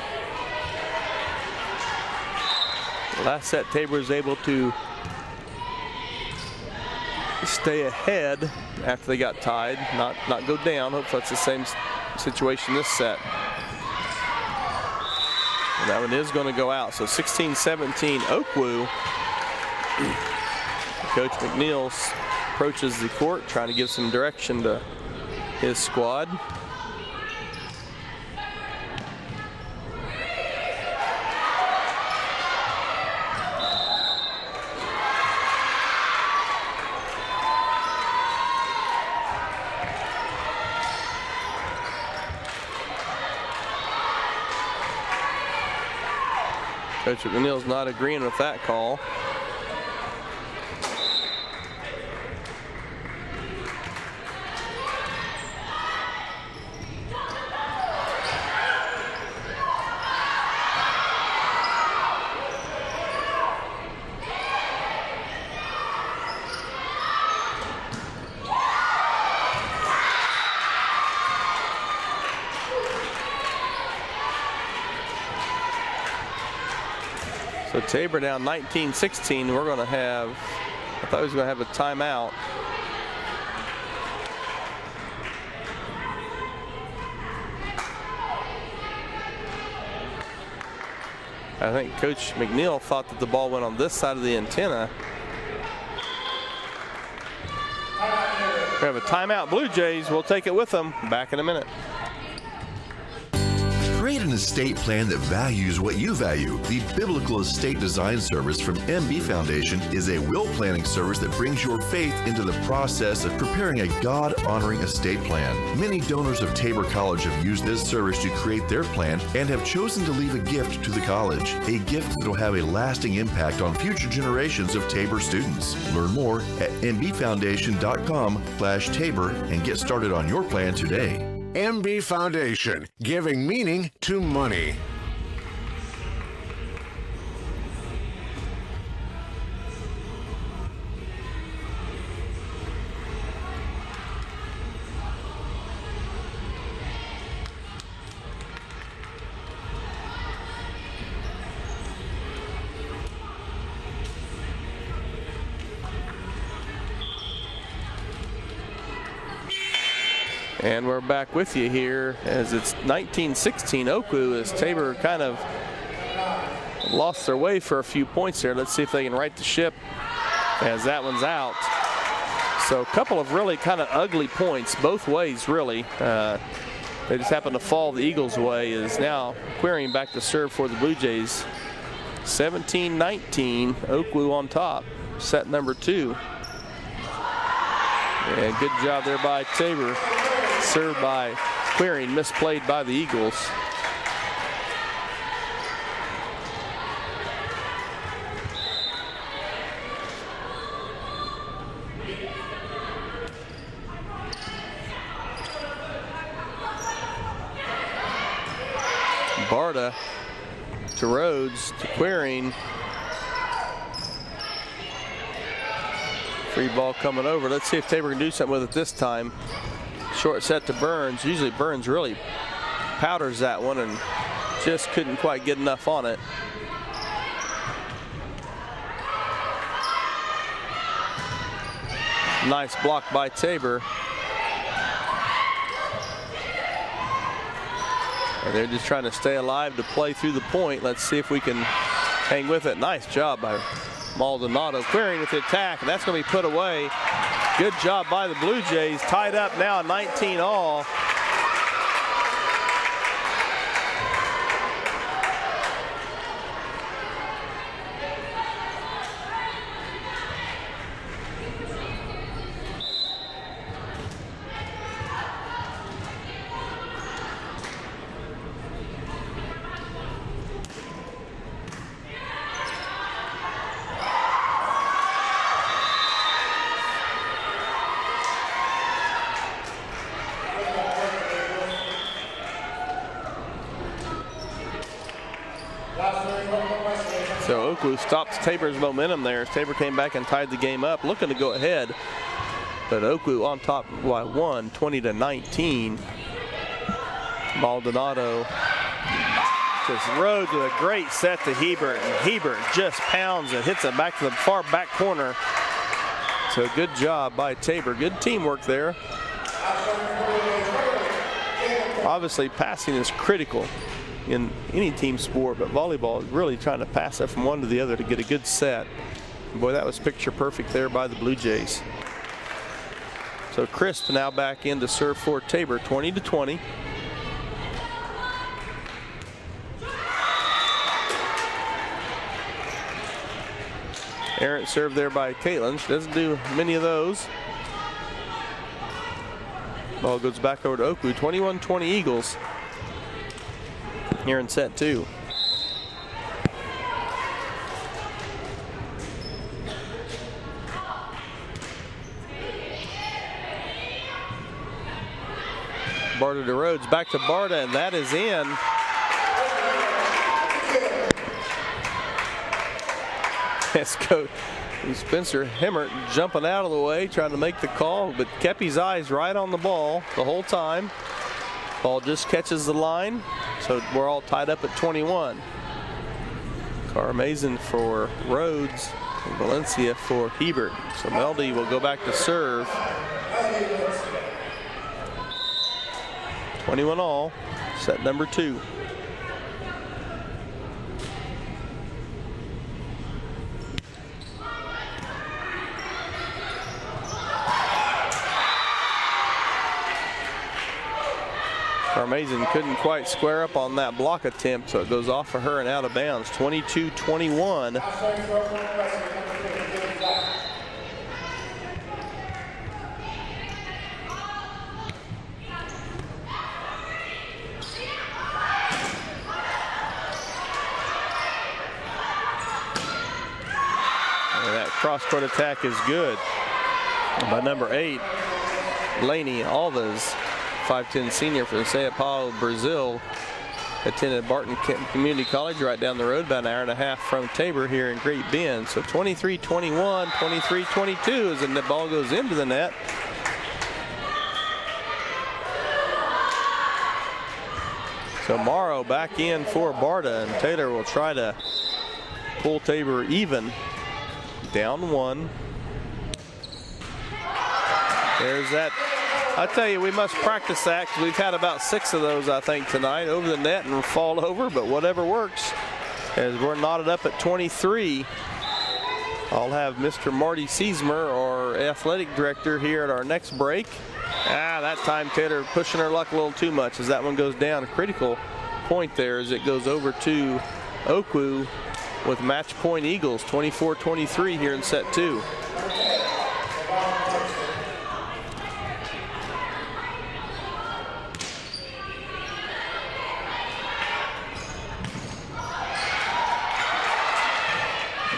Last set, Tabor was able to stay ahead after they got tied, not go down. Hopefully that's the same situation this set. And that one is going to go out. So 16-17 OKWU. Coach McNeil approaches the court, trying to give some direction to his squad. Coach McNeil's not agreeing with that call. So Tabor down 19-16. We're going to have, I thought he was going to have a timeout. I think Coach McNeil thought that the ball went on this side of the antenna. We have a timeout. Blue Jays will take it with them. Back in a minute. Create an estate plan that values what you value. The Biblical Estate Design Service from MB Foundation is a will planning service that brings your faith into the process of preparing a God-honoring estate plan. Many donors of Tabor College have used this service to create their plan and have chosen to leave a gift to the college, a gift that will have a lasting impact on future generations of Tabor students. Learn more at mbfoundation.com/Tabor and get started on your plan today. MB Foundation, giving meaning to money. And we're back with you here as it's 19-16 OKWU as Tabor kind of lost their way for a few points there. Let's see if they can right the ship as that one's out. So a couple of really kind of ugly points both ways really. They just happened to fall the Eagles' way. Is now Queering back to serve for the Blue Jays. 17-19, OKWU on top, set number 2. And good job there by Tabor. Served by Queering, misplayed by the Eagles. Barta to Rhodes to Queering. Free ball coming over. Let's see if Tabor can do something with it this time. Short set to Burns. Usually Burns really powders that one and just couldn't quite get enough on it. Nice block by Tabor. And they're just trying to stay alive to play through the point. Let's see if we can hang with it. Nice job by Maldonado. Queering with the attack, and that's going to be put away. Good job by the Blue Jays. Tied up now at 19 all. So OKWU stops Tabor's momentum there as Tabor came back and tied the game up, looking to go ahead. But OKWU on top by 1, 20-19. Maldonado just Rhodes with a great set to Hebert, and Hebert just pounds it, hits it back to the far back corner. So good job by Tabor. Good teamwork there. Obviously passing is critical in any team sport, but volleyball is really trying to pass it from one to the other to get a good set. Boy, that was picture perfect there by the Blue Jays. So Crisp now back in to serve for Tabor, 20-20. Errant serve there by Caitlin. She doesn't do many of those. Ball goes back over to OKWU, 21-20 Eagles. Here in set 2. Barta to Rhodes, back to Barta, and that is in. Let's go. Spencer Hemmert jumping out of the way, trying to make the call, but kept his eyes right on the ball the whole time. Ball just catches the line, so we're all tied up at 21. Carmazin for Rhodes, and Valencia for Hebert. So Meldy will go back to serve. 21 all, set number 2. Amazing, couldn't quite square up on that block attempt, so it goes off of her and out of bounds. 22-21. That cross-court attack is good by number 8, Lainey Alves, 5'10" senior from Sao Paulo, Brazil. Attended Barton Community College right down the road, about an hour and a half from Tabor here in Great Bend. So 23-21, 23-22 as the ball goes into the net. So Morrow back in for Barta, and Taylor will try to pull Tabor even. Down 1. There's that. I tell you, we must practice that because we've had about 6 of those, I think, tonight over the net and fall over, but whatever works. As we're knotted up at 23, I'll have Mr. Marty Seismer, our athletic director, here at our next break. That time Taylor pushing her luck a little too much as that one goes down. A critical point there as it goes over to OKWU with match point Eagles, 24-23 here in set 2.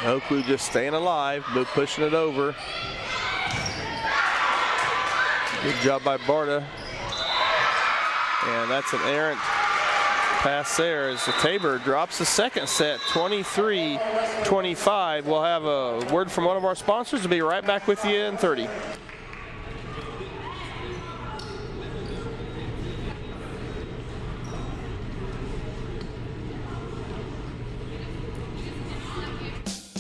OKWU just staying alive, but pushing it over. Good job by Barta. And that's an errant pass there as the Tabor drops the second set, 23-25. We'll have a word from one of our sponsors. We'll be right back with you in 30.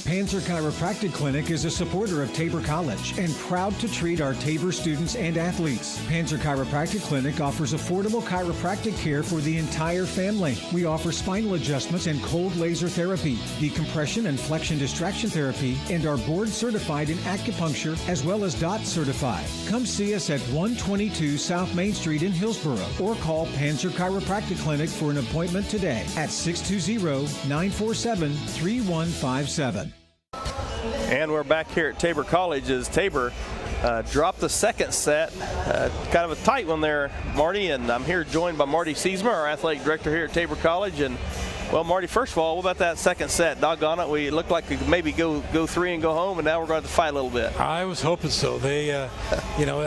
Panzer Chiropractic Clinic is a supporter of Tabor College and proud to treat our Tabor students and athletes. Panzer Chiropractic Clinic offers affordable chiropractic care for the entire family. We offer spinal adjustments and cold laser therapy, decompression and flexion distraction therapy, and are board certified in acupuncture as well as DOT certified. Come see us at 122 South Main Street in Hillsboro or call Panzer Chiropractic Clinic for an appointment today at 620-947-3157. And we're back here at Tabor College as Tabor dropped the second set. Kind of a tight one there, Marty, and I'm here joined by Marty Seismer, our athletic director here at Tabor College. And well, Marty, first of all, what about that second set? Doggone it, we looked like we could maybe go 3 and go home, and now we're going to fight a little bit. I was hoping so. They, I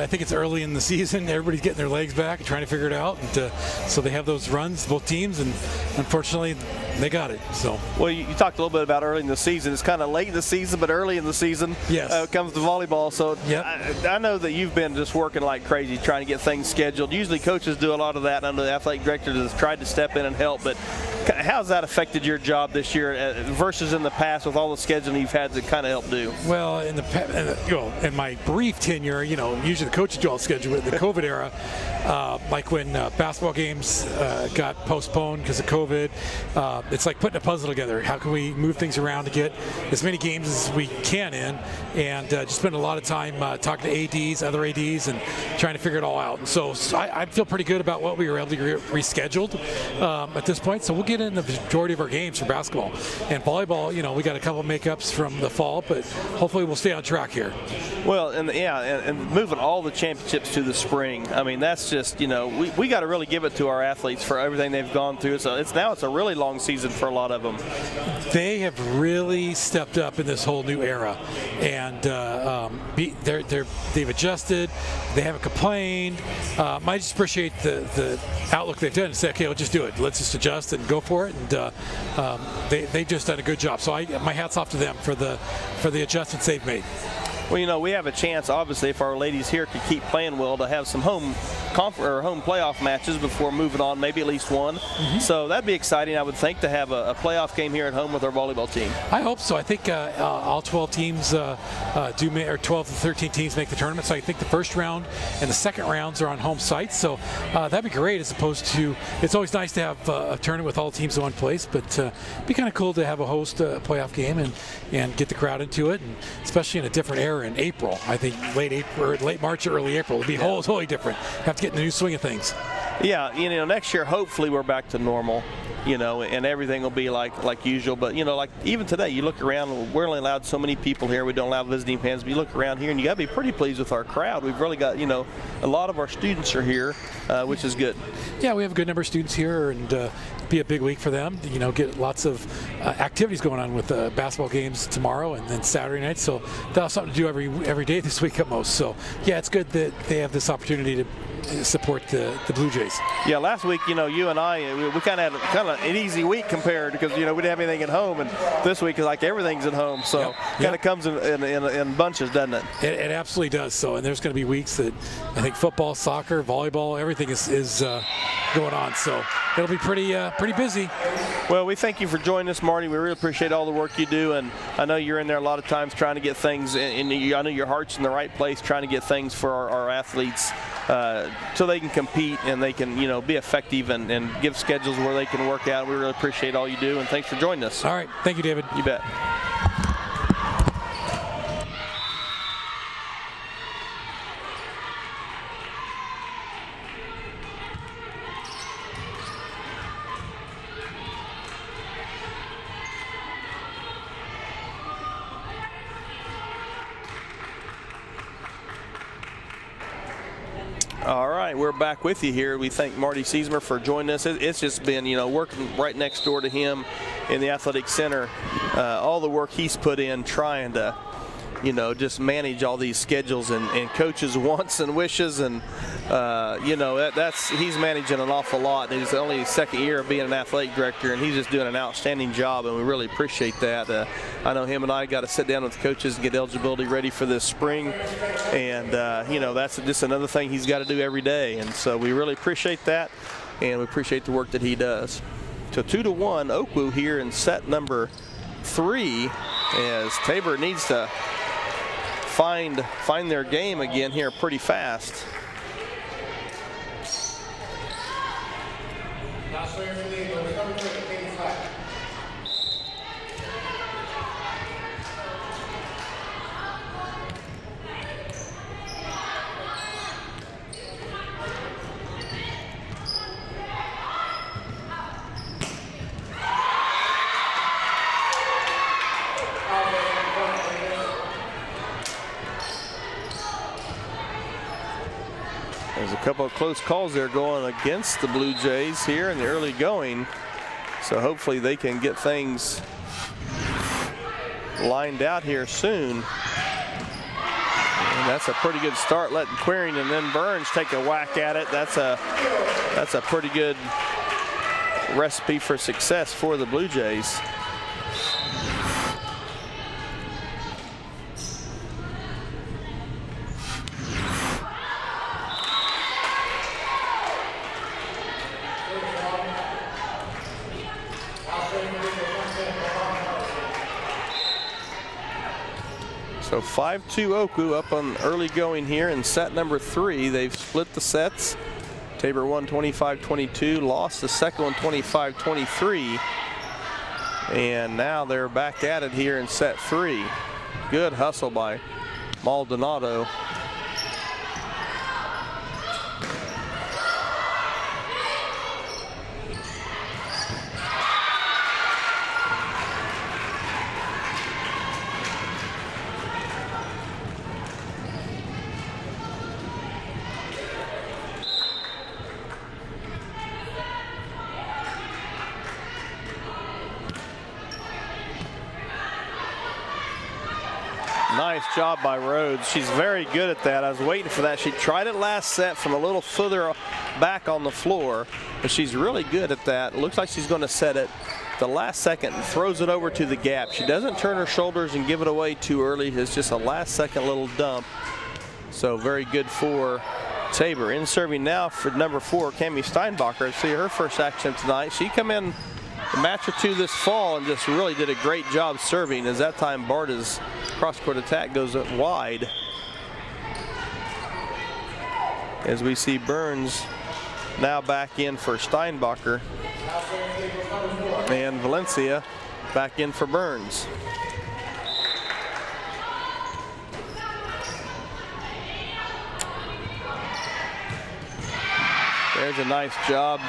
think it's early in the season. Everybody's getting their legs back and trying to figure it out. And so they have those runs, both teams, and unfortunately, they got it. So. Well, you talked a little bit about early in the season. It's kind of late in the season, but early in the season. Yes. Comes to volleyball. So yep. I know that you've been just working like crazy trying to get things scheduled. Usually coaches do a lot of that. I know the athletic director has tried to step in and help, but how's that affected your job this year versus in the past with all the scheduling you've had to kind of help do? Well, in my brief tenure, usually the coaches do all the schedule. In the COVID era, like when basketball games got postponed because of COVID, it's like putting a puzzle together. How can we move things around to get as many games as we can in, and just spend a lot of time talking to ADs, other ADs, and trying to figure it all out. And so I feel pretty good about what we were able to rescheduled at this point. So we'll get in the majority of our games for basketball. And volleyball, we got a couple of makeups from the fall, but hopefully we'll stay on track here. Well, and moving all the championships to the spring, I mean, that's just, we got to really give it to our athletes for everything they've gone through. So it's a really long season for a lot of them. They have really stepped up in this whole new era, and they've adjusted. They haven't complained. I just appreciate the outlook they've done and say, okay, let's just do it. Let's just adjust and go for it. And they've just done a good job. So my hat's off to them for the adjustments they've made. Well, we have a chance, obviously, if our ladies here could keep playing well, to have some home playoff matches before moving on, maybe at least one. Mm-hmm. So that'd be exciting, I would think, to have a playoff game here at home with our volleyball team. I hope so. I think all 12 teams or 12 to 13 teams make the tournament. So I think the first round and the second rounds are on home sites. So that'd be great, as opposed to, it's always nice to have a tournament with all teams in one place, but it'd be kind of cool to have a playoff game and get the crowd into it, and especially in a different era in April. I think late March or early April would be totally different. Have to get in the new swing of things. Yeah, next year hopefully we're back to normal, and everything will be like usual. But like even today, you look around, we're only allowed so many people here. We don't allow visiting fans. But you look around here, and you got to be pretty pleased with our crowd. We've really got a lot of our students are here, which is good. Yeah, we have a good number of students here, and be a big week for them. Get lots of activities going on with basketball games tomorrow and then Saturday night. So they'll have something to do every day this week at most. So yeah, it's good that they have this opportunity to support the Blue Jays. Yeah, last week, you and I, we kind of had an easy week compared because, we didn't have anything at home, and this week is like everything's at home, so kind of comes in bunches, doesn't it? It absolutely does. So, and there's going to be weeks that I think football, soccer, volleyball, everything is going on. So it'll be pretty busy. Well, we thank you for joining us, Marty. We really appreciate all the work you do, and I know you're in there a lot of times trying to get things, I know your heart's in the right place trying to get things for our athletes so they can compete and they can, be effective and give schedules where they can work out. We really appreciate all you do, and thanks for joining us. All right. Thank you, David. You bet. All right, we're back with you here. We thank Marty Seismer for joining us. It's just been, working right next door to him in the athletic center. All the work he's put in trying to, just manage all these schedules and coaches' wants and wishes, and he's managing an awful lot. He's only his second year of being an athletic director, and he's just doing an outstanding job, and we really appreciate that. I know him and I got to sit down with the coaches and get eligibility ready for this spring, and that's just another thing he's got to do every day, and so we really appreciate that, and we appreciate the work that he does. So 2-1 OKWU here in set number 3, as Tabor needs to find their game again here pretty fast. There's a couple of close calls there going against the Blue Jays here in the early going. So hopefully they can get things lined out here soon. And that's a pretty good start, letting Quiring and then Burns take a whack at it. That's a pretty good recipe for success for the Blue Jays. So 5-2 OKWU up on early going here in set number 3. They've split the sets. Tabor won 25-22, lost the second one 25-23. And now they're back at it here in set 3. Good hustle by Maldonado. Nice job by Rhodes. She's very good at that. I was waiting for that. She tried it last set from a little further back on the floor, but she's really good at that. It looks like she's going to set it the last second and throws it over to the gap. She doesn't turn her shoulders and give it away too early. It's just a last second little dump. So very good for Tabor. In serving now for number 4, Cami Steinbacher. See her first action tonight. She come in a match or two this fall and just really did a great job serving, as that time Barta's cross-court attack goes up wide. As we see Burns now back in for Steinbacher, and Valencia back in for Burns. There's a nice job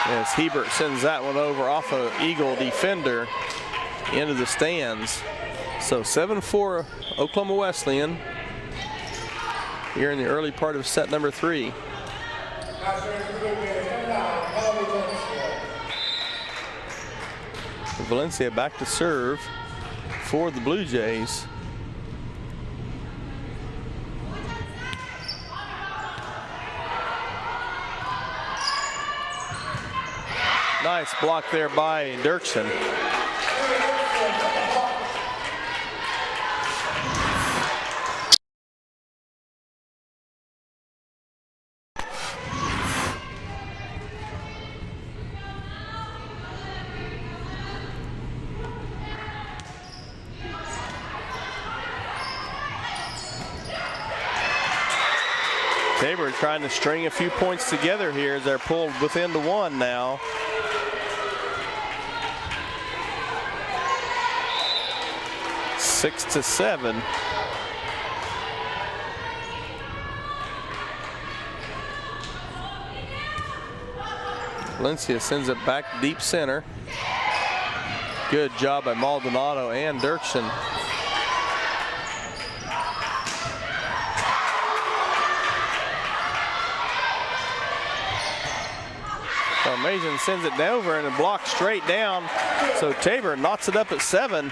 as Hebert sends that one over off an Eagle defender into the stands. So 7-4 Oklahoma Wesleyan here in the early part of set number 3. Valencia back to serve for the Blue Jays. Nice block there by Dirksen. Tabor trying to string a few points together here as they're pulled within the 1 now. Six to 7. Valencia sends it back deep center. Good job by Maldonado and Dirksen. Amazing sends it over and a block straight down. So Tabor knots it up at 7.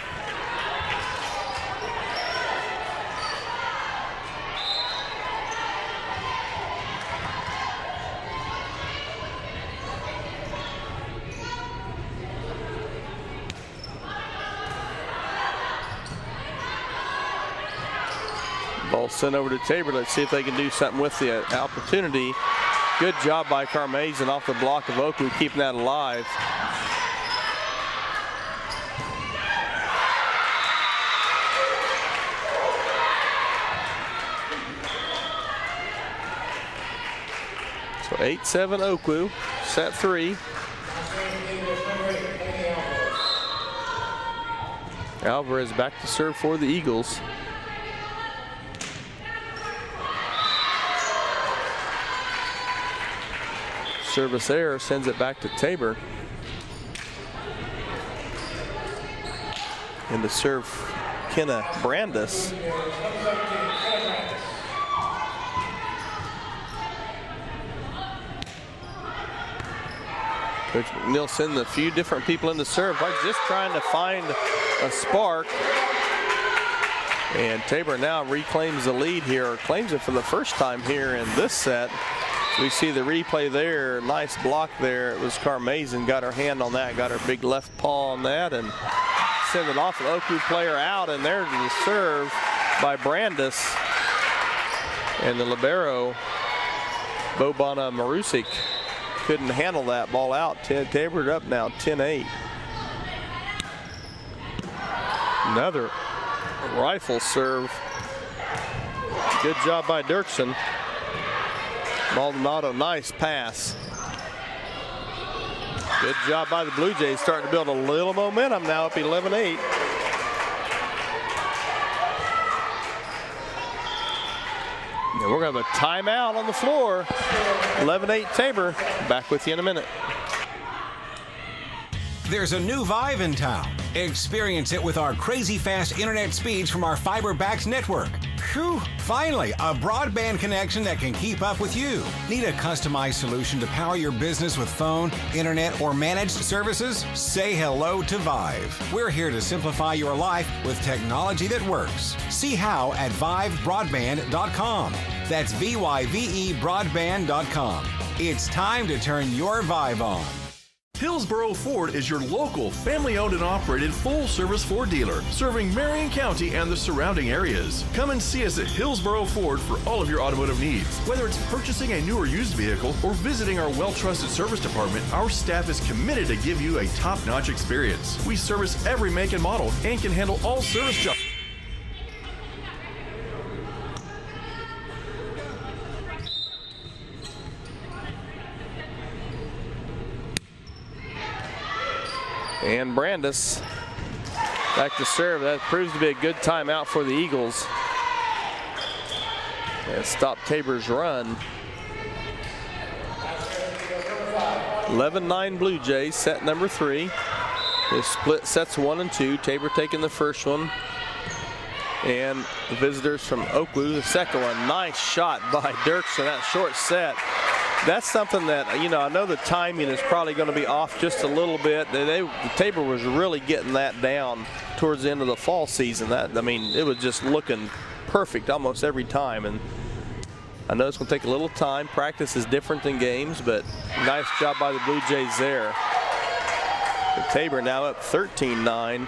Ball sent over to Tabor. Let's see if they can do something with the opportunity. Good job by Carmazin off the block of OKWU, keeping that alive. So 8-7 OKWU, set 3. Alvarez back to serve for the Eagles. Service error sends it back to Tabor. And to serve Kenna Brandis. Coach McNeil sending a few different people in to serve, like just trying to find a spark. And Tabor now reclaims the lead here, or claims it for the first time here in this set. We see the replay there, nice block there. It was Carmazin, got her hand on that, got her big left paw on that, and send it off an OKWU player out, and there's the serve by Brandis. And the libero, Bobana Marusic, couldn't handle that ball out. Tabor up now, 10-8. Another rifle serve. Good job by Dirksen. Maldonado, nice pass. Good job by the Blue Jays, starting to build a little momentum now, up 11-8. And we're going to have a timeout on the floor. 11-8 Tabor. Back with you in a minute. There's a new vibe in town. Experience it with our crazy fast internet speeds from our fiber-backed network. Phew, finally, a broadband connection that can keep up with you. Need a customized solution to power your business with phone, internet, or managed services? Say hello to Vive. We're here to simplify your life with technology that works. See how at vivebroadband.com. That's VYVE broadband.com. It's time to turn your Vive on. Hillsboro Ford is your local, family-owned and operated full-service Ford dealer, serving Marion County and the surrounding areas. Come and see us at Hillsboro Ford for all of your automotive needs. Whether it's purchasing a new or used vehicle or visiting our well-trusted service department, our staff is committed to give you a top-notch experience. We service every make and model and can handle all service jobs. And Brandis back to serve. That proves to be a good timeout for the Eagles. And stop Tabor's run. 11-9 Blue Jays, set number 3. They split sets 1 and 2. Tabor taking the first one. And the visitors from OKWU, the second one. Nice shot by Dirksen, that short set. That's something that, you know, I know the timing is probably going to be off just a little bit. The Tabor was really getting that down towards the end of the fall season. I mean, it was just looking perfect almost every time. And I know it's going to take a little time. Practice is different than games, but nice job by the Blue Jays there. The Tabor now up 13-9.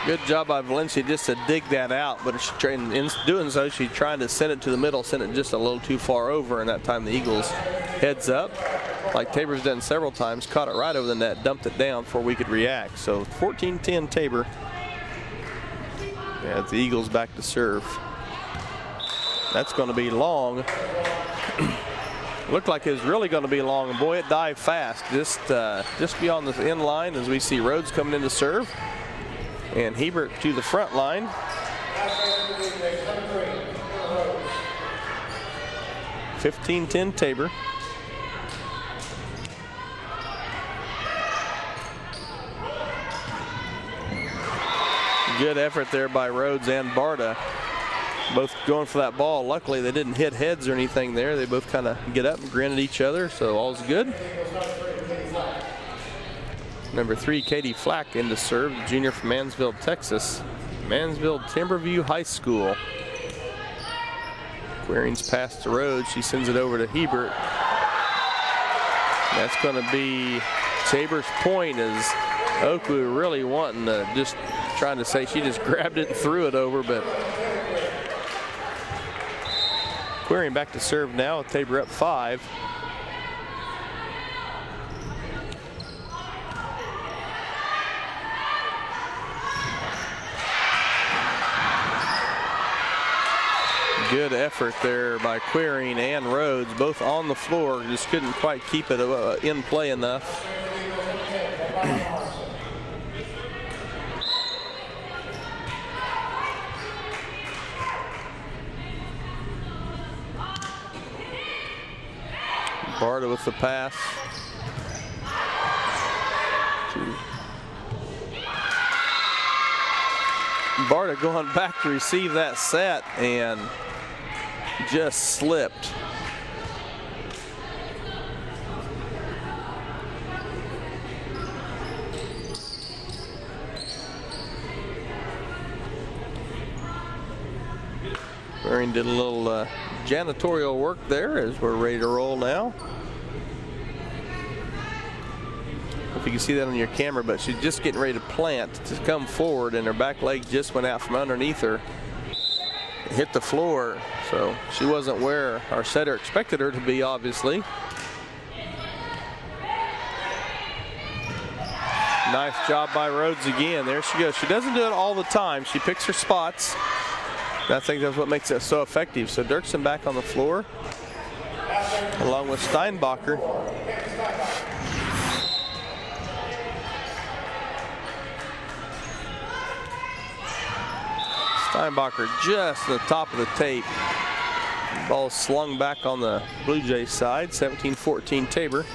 Good job by Valencia just to dig that out, but in doing so, she's trying to send it to the middle, send it just a little too far over, and that time the Eagles heads up, like Tabor's done several times, caught it right over the net, dumped it down before we could react. So 14-10 Tabor. Yeah, the Eagles back to serve. That's going to be long. Looked like it was really going to be long, and boy, it dived fast. Just beyond the end line as we see Rhodes coming in to serve. And Hebert to the front line. (15-10) Tabor. Good effort there by Rhodes and Barta. Both going for that ball. Luckily, they didn't hit heads or anything there. They both kind of get up and grin at each other, so all's good. Number 3, Katie Flack in to serve, the junior from Mansfield, Texas. Mansfield Timberview High School. Quering's pass to Rhodes. She sends it over to Hebert. That's going to be Tabor's point, as OKWU really wanting to just trying to say she just grabbed it and threw it over, but Quering back to serve now with Tabor up 5. Good effort there by Quering and Rhodes, both on the floor. Just couldn't quite keep it in play enough. Barta with the pass. Barta going back to receive that set and just slipped. Quering did a little janitorial work there as we're ready to roll now. If you can see that on your camera, but she's just getting ready to plant to come forward, and her back leg just went out from underneath her. It hit the floor, so she wasn't where our setter expected her to be, obviously. Nice job by Rhodes again. There she goes. She doesn't do it all the time. She picks her spots. And I think that's what makes it so effective. So Dirksen back on the floor, along with Steinbacher. Steinbacher just at the top of the tape. Ball slung back on the Blue Jays side, 17-14 Tabor.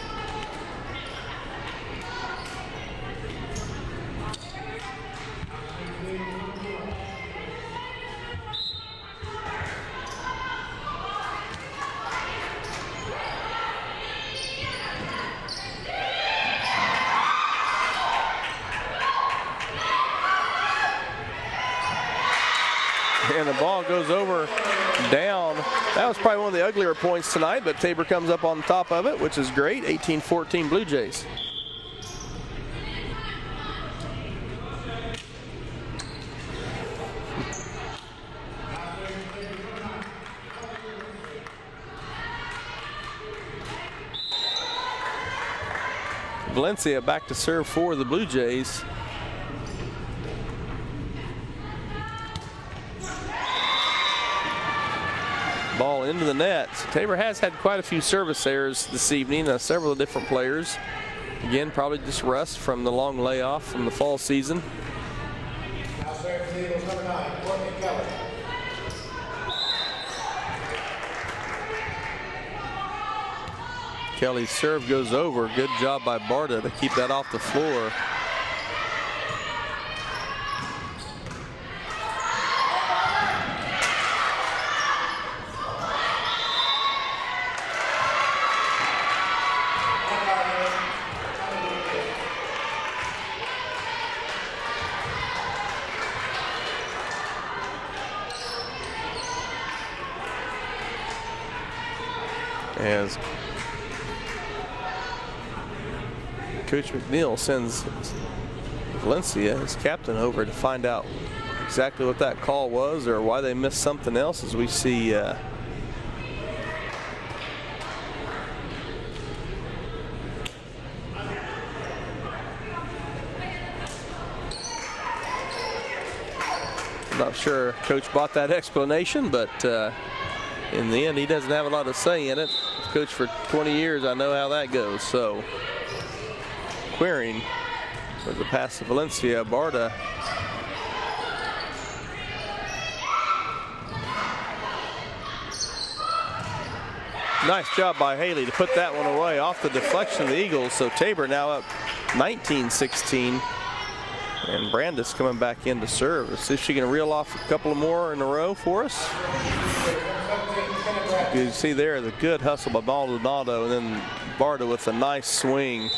And the ball goes over, down. That was probably one of the uglier points tonight, but Tabor comes up on top of it, which is great. 18-14 Blue Jays. Valencia back to serve for the Blue Jays. Ball into the net. Tabor has had quite a few service errors this evening, several different players. Again, probably just rust from the long layoff from the fall season. Now serving for the Eagles, number 9, Courtney Kelly. Kelly's serve goes over. Good job by Barta to keep that off the floor. As Coach McNeil sends Valencia, his captain, over to find out exactly what that call was or why they missed something else, as we see I'm not sure Coach bought that explanation, but in the end, he doesn't have a lot to say in it. I've coached for 20 years. I know how that goes. So, Queering with the pass to Valencia. Barta. Nice job by Haley to put that one away off the deflection of the Eagles. So Tabor now up 19-16. And Brandis coming back in to serve. Let's see if she can reel off a couple more in a row for us. You can see there the good hustle by Maldonado, and then Barta with a nice swing.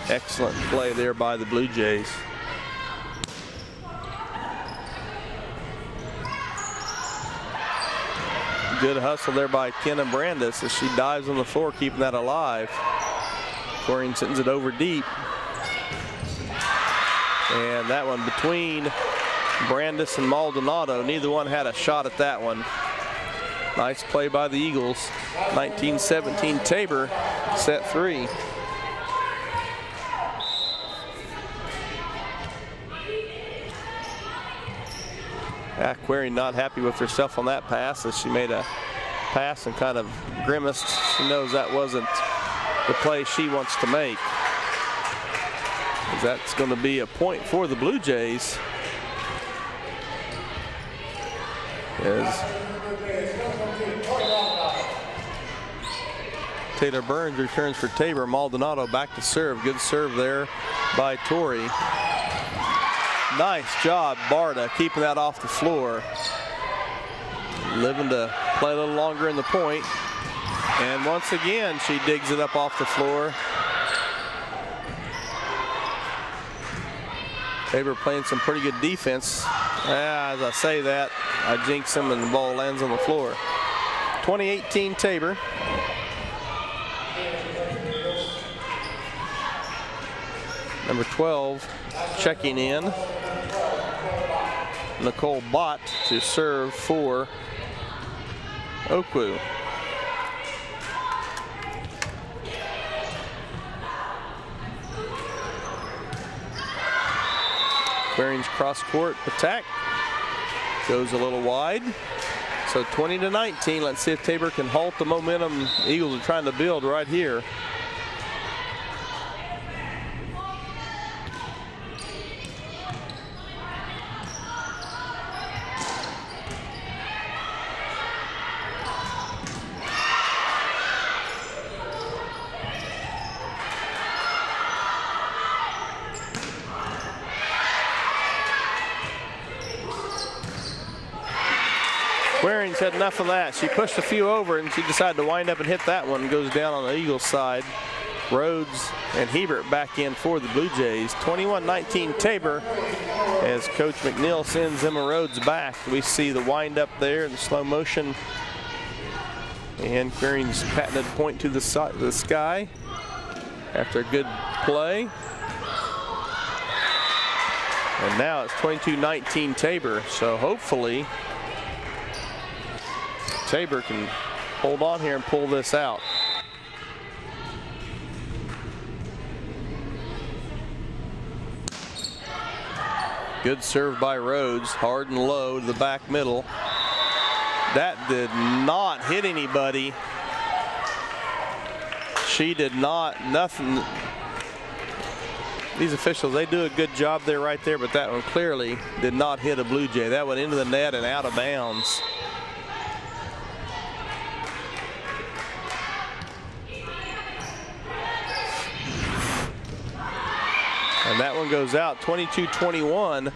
Excellent play there by the Blue Jays. Good hustle there by Kenna Brandis as she dives on the floor, keeping that alive. Queering sends it over deep. And that one between Brandis and Maldonado. Neither one had a shot at that one. Nice play by the Eagles. 19-17 Tabor, set 3. Query not happy with herself on that pass as she made a pass and kind of grimaced. She knows that wasn't the play she wants to make. That's going to be a point for the Blue Jays. As Taylor Burns returns for Tabor. Maldonado back to serve. Good serve there by Torrey. Nice job, Barta, keeping that off the floor. Living to play a little longer in the point. And once again, she digs it up off the floor. Tabor playing some pretty good defense. As I say that, I jinx him and the ball lands on the floor. 2018 Tabor. Number 12 checking in. Nicole Bott to serve for OKWU. Quering's cross court attack goes a little wide. So 20-19. Let's see if Tabor can halt the momentum the Eagles are trying to build right here. Quering's had enough of that. She pushed a few over and she decided to wind up and hit that one. Goes down on the Eagles side. Rhodes and Hebert back in for the Blue Jays. 21-19 Tabor as Coach McNeil sends Emma Rhodes back. We see the wind up there in the slow motion. And Quering's patented point to the sky after a good play. And now it's 22-19 Tabor. So hopefully Tabor can hold on here and pull this out. Good serve by Rhodes, hard and low to the back middle. That did not hit anybody. She did not, nothing. These officials, they do a good job there right there, but that one clearly did not hit a Blue Jay. That went into the net and out of bounds. And that one goes out 22-21.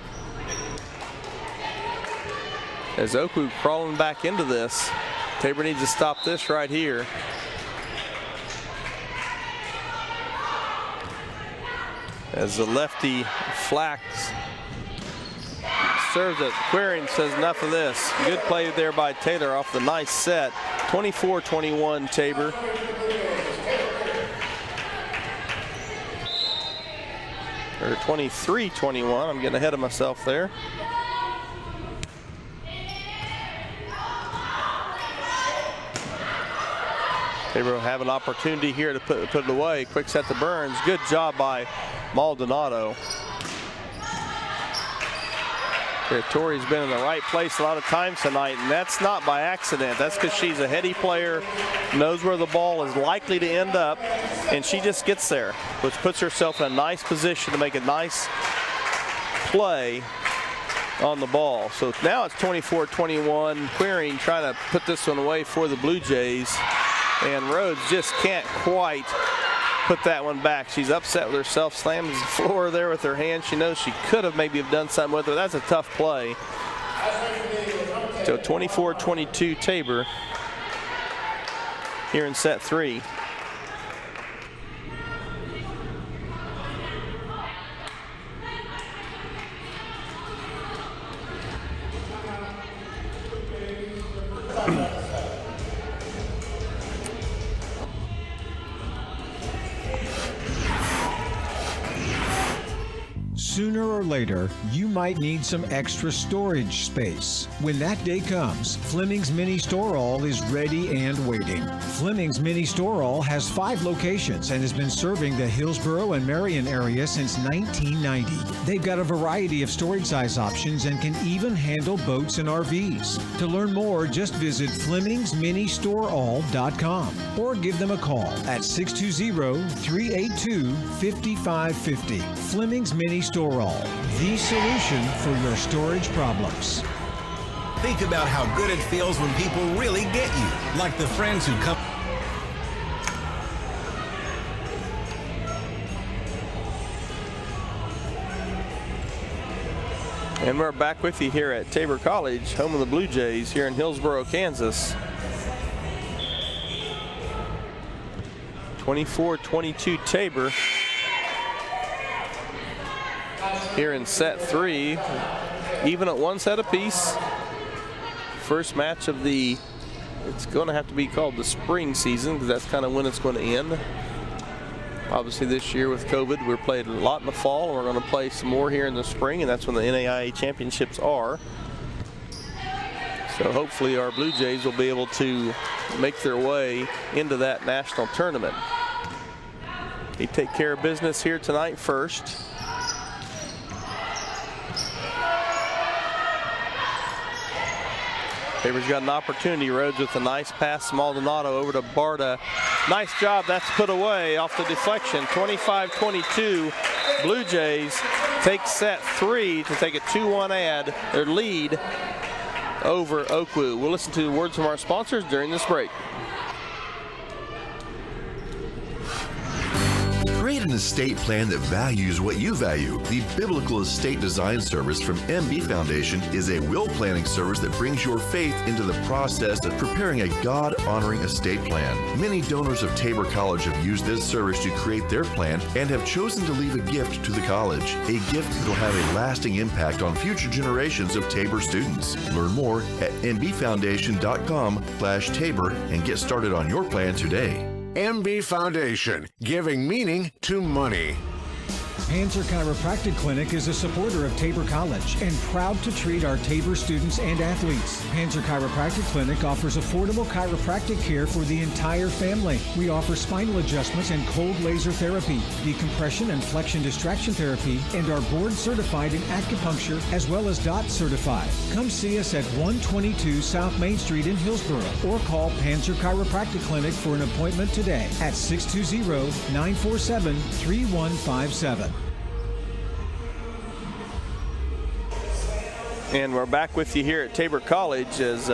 As OKWU crawling back into this. Tabor needs to stop this right here. As the lefty Flax serves it, Queering says enough of this. Good play there by Taylor off the nice set. 24-21 Tabor. Or 23-21, I'm getting ahead of myself there. Tabor will have an opportunity here to put it away. Quick set to Burns. Good job by Maldonado. Tori's been in the right place a lot of times tonight, and that's not by accident. That's because she's a heady player, knows where the ball is likely to end up, and she just gets there, which puts herself in a nice position to make a nice play on the ball. So now it's 24-21. Queering trying to put this one away for the Blue Jays, and Rhodes just can't quite put that one back. She's upset with herself, slams the floor there with her hand. She knows she could have maybe have done something with it. That's a tough play. So 24-22 Tabor here in set 3. Sooner or later, you might need some extra storage space. When that day comes, Fleming's Mini Store All is ready and waiting. Fleming's Mini Store All has 5 locations and has been serving the Hillsboro and Marion area since 1990. They've got a variety of storage size options and can even handle boats and RVs. To learn more, just visit FlemingsMiniStoreAll.com or give them a call at 620-382-5550. Fleming's Mini Store All, the solution for your storage problems. Think about how good it feels when people really get you, like the friends who come. And we're back with you here at Tabor College, home of the Blue Jays here in Hillsboro, Kansas. 24-22 Tabor here in set 3, even at 1 set apiece. First match of the, it's going to have to be called the spring season because that's kind of when it's going to end. Obviously this year with COVID, we're playing a lot in the fall, and we're going to play some more here in the spring, and that's when the NAIA championships are. So hopefully our Blue Jays will be able to make their way into that national tournament. They take care of business here tonight first. Tabor's got an opportunity. Rhodes with a nice pass to Maldonado over to Barta. Nice job. That's put away off the deflection. 25-22. Blue Jays take set 3 to take a 2-1 ad, their lead over OKWU. We'll listen to the words from our sponsors during this break. Create an estate plan that values what you value. The Biblical Estate Design Service from MB Foundation is a will planning service that brings your faith into the process of preparing a God-honoring estate plan. Many donors of Tabor College have used this service to create their plan and have chosen to leave a gift to the college, a gift that will have a lasting impact on future generations of Tabor students. Learn more at mbfoundation.com/Tabor and get started on your plan today. MB Foundation, giving meaning to money. Panzer Chiropractic Clinic is a supporter of Tabor College and proud to treat our Tabor students and athletes. Panzer Chiropractic Clinic offers affordable chiropractic care for the entire family. We offer spinal adjustments and cold laser therapy, decompression and flexion distraction therapy, and are board certified in acupuncture as well as DOT certified. Come see us at 122 South Main Street in Hillsboro or call Panzer Chiropractic Clinic for an appointment today at 620-947-3157. And we're back with you here at Tabor College. As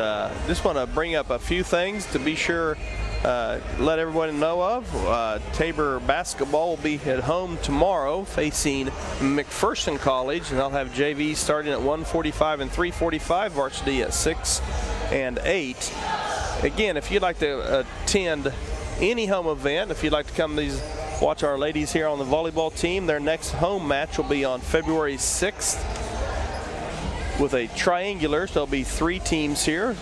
just want to bring up a few things to be sure, let everyone know of. Tabor basketball will be at home tomorrow facing McPherson College, and they'll have JV starting at 1:45 and 3:45, varsity at 6 and 8. Again, if you'd like to attend any home event, if you'd like to come watch our ladies here on the volleyball team, their next home match will be on February 6th. With a triangular, so there'll be 3 teams here.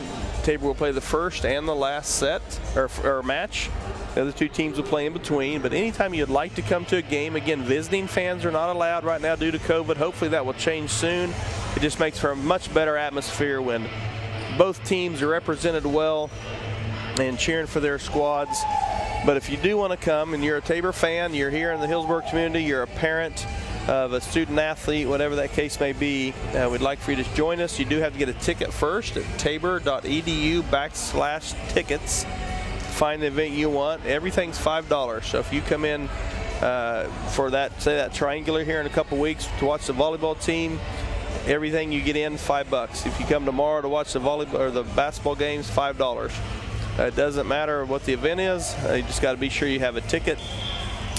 Tabor will play the first and the last set or match. The other 2 teams will play in between. But anytime you'd like to come to a game, again, visiting fans are not allowed right now due to COVID. Hopefully that will change soon. It just makes for a much better atmosphere when both teams are represented well and cheering for their squads. But if you do want to come and you're a Tabor fan, you're here in the Hillsboro community, you're a parent of a student athlete, whatever that case may be, we'd like for you to join us. You do have to get a ticket first at tabor.edu/tickets. Find the event you want. Everything's $5. So if you come in for that, say that triangular here in a couple weeks to watch the volleyball team, everything you get in $5. If you come tomorrow to watch the volleyball or the basketball games, $5. It doesn't matter what the event is. You just got to be sure you have a ticket.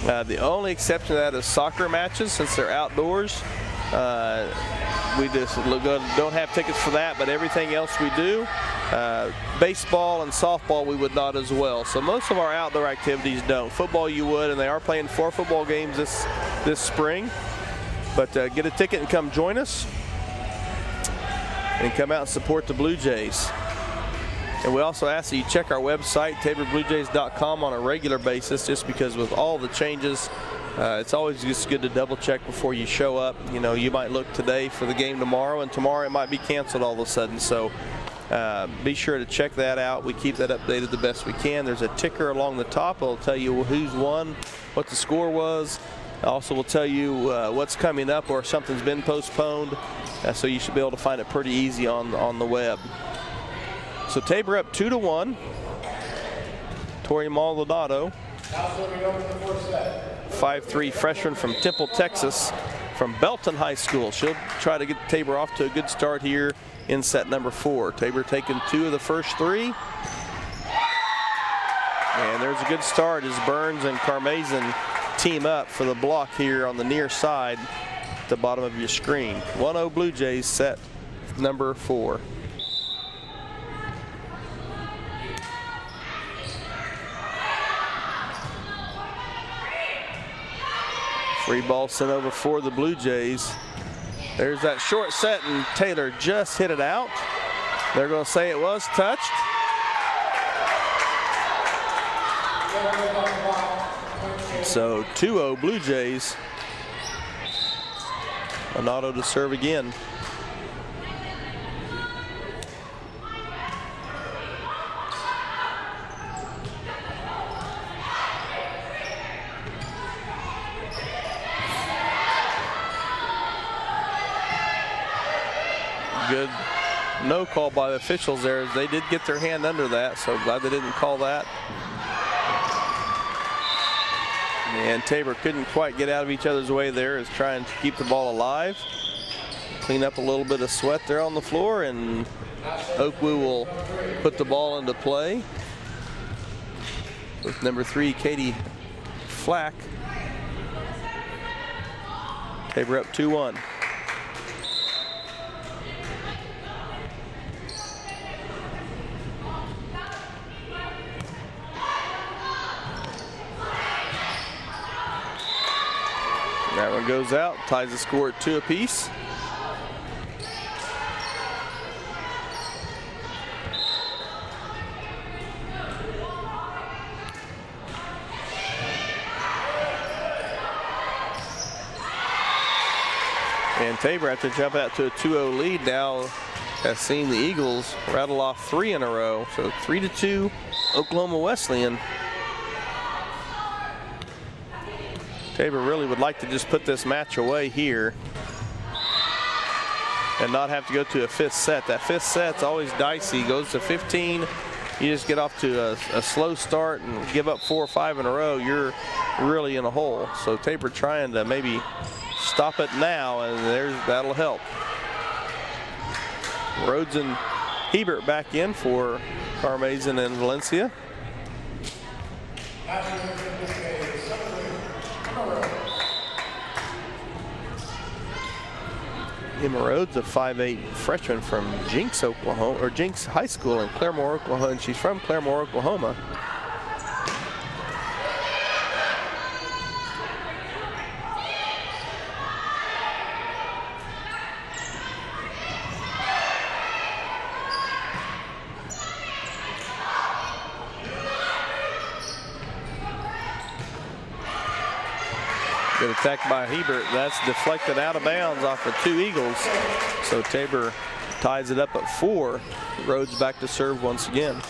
The only exception to that is soccer matches, since they're outdoors. We just don't have tickets for that, but everything else we do. Baseball and softball we would not as well. So most of our outdoor activities don't. Football you would, and they are playing 4 football games this spring. But get a ticket and come join us. And come out and support the Blue Jays. And we also ask that you check our website, TaborBlueJays.com, on a regular basis, just because with all the changes, it's always just good to double check before you show up. You know, you might look today for the game tomorrow, and tomorrow it might be canceled all of a sudden. So be sure to check that out. We keep that updated the best we can. There's a ticker along the top. It'll tell you who's won, what the score was. Also will tell you what's coming up or if something's been postponed. So you should be able to find it pretty easy on the web. So Tabor up 2-1. Tori Maldonado, 5'3" freshman from Temple, Texas, from Belton High School. She'll try to get Tabor off to a good start here in set number 4. Tabor taking 2 of the first 3. And there's a good start as Burns and Carmazin team up for the block here on the near side at the bottom of your screen. 1-0 Blue Jays, set number 4. Free ball sent over for the Blue Jays. There's that short set, and Taylor just hit it out. They're going to say it was touched. So 2-0 Blue Jays. Donato to serve again. Good no call by the officials there. They did get their hand under that, so glad they didn't call that. And Tabor couldn't quite get out of each other's way there, is trying to keep the ball alive. Clean up a little bit of sweat there on the floor, and OKWU will put the ball into play with number 3, Katie Flack. Tabor up 2-1. That one goes out, ties the score at 2 apiece. And Tabor, after jump out to a 2-0 lead, now has seen the Eagles rattle off 3 in a row. So 3-2 Oklahoma Wesleyan. Tabor really would like to just put this match away here and not have to go to a 5th set. That 5th set's always dicey. Goes to 15. You just get off to a slow start and give up 4 or 5 in a row, you're really in a hole. So Tabor trying to maybe stop it now, and that'll help. Rhodes and Hebert back in for Carmazin and Valencia. Emma Rhodes, a 5'8" freshman from Jinx, Oklahoma, or Jinx High School in Claremore, Oklahoma, and she's from Claremore, Oklahoma. Good attack by Hebert. That's deflected out of bounds off of 2 Eagles. So Tabor ties it up at 4. Rhodes back to serve once again.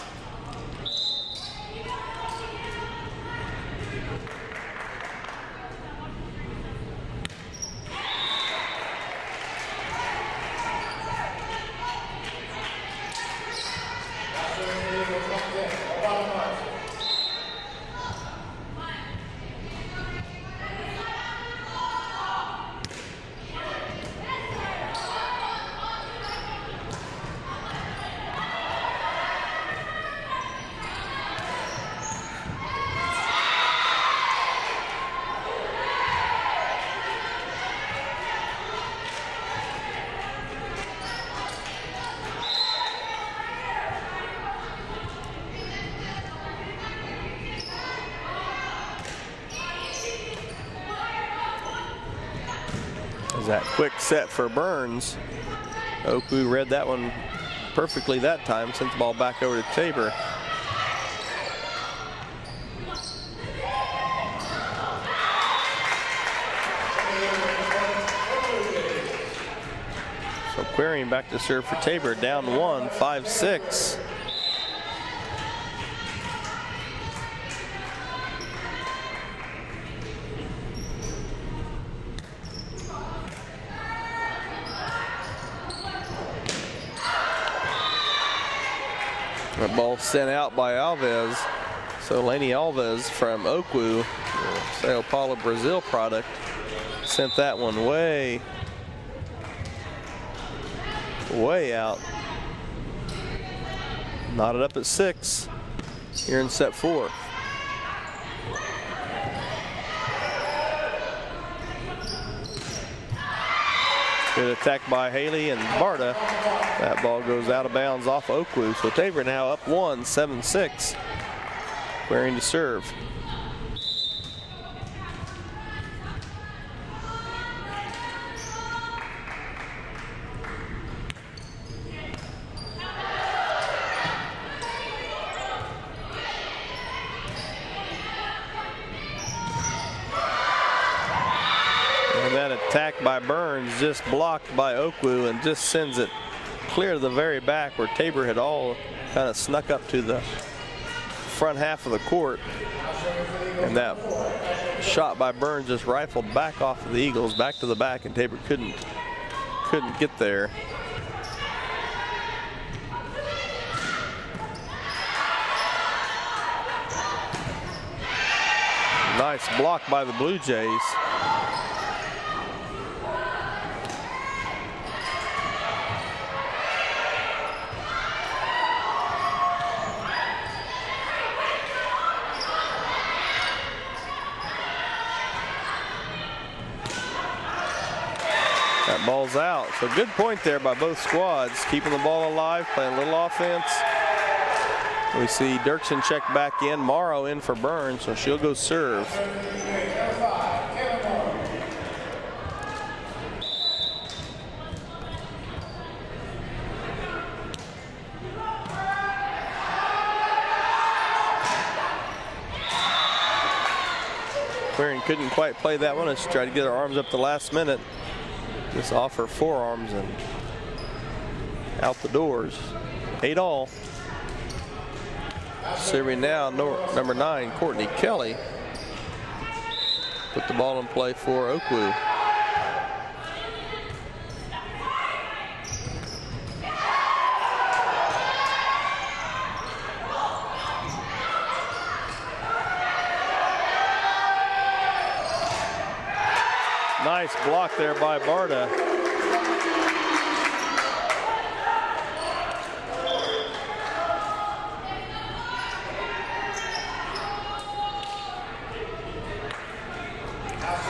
That quick set for Burns. OKWU read that one perfectly that time. Sent the ball back over to Tabor. So Quarian back to serve for Tabor. Down 1, 5-6. The ball sent out by Alves. So Laney Alves from OKWU, Sao Paulo, Brazil product, sent that one way out. Knotted up at 6 here in set 4. Good attack by Haley and Barta. That ball goes out of bounds off OKWU. So Tabor now up 1, 7-6. Quarian to serve. Attack by Burns, just blocked by OKWU, and just sends it clear to the very back where Tabor had all kind of snuck up to the front half of the court. And that shot by Burns just rifled back off of the Eagles, back to the back, and Tabor couldn't get there. Nice block by the Blue Jays. That ball's out. So good point there by both squads, keeping the ball alive, playing a little offense. We see Dirksen check back in, Morrow in for Burns, so she'll go serve. Quarian couldn't quite play that one. Let's try to get her arms up the last minute. Just off her forearms and out the doors. 8-all. Serving now, number 9, Courtney Kelly. Put the ball in play for OKWU. Nice block there by Barta.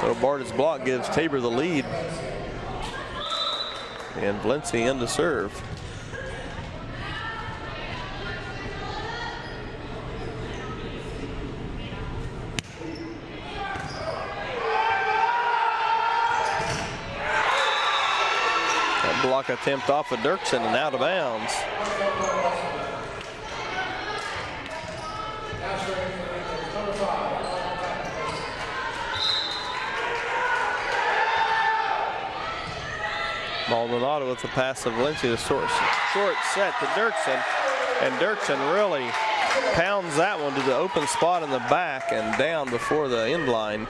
So Barta's block gives Tabor the lead. And Valencia in to serve. That block attempt off of Dirksen and out of bounds. Maldonado with the pass to Valencia, the short set to Dirksen, and Dirksen really pounds that one to the open spot in the back and down before the end line.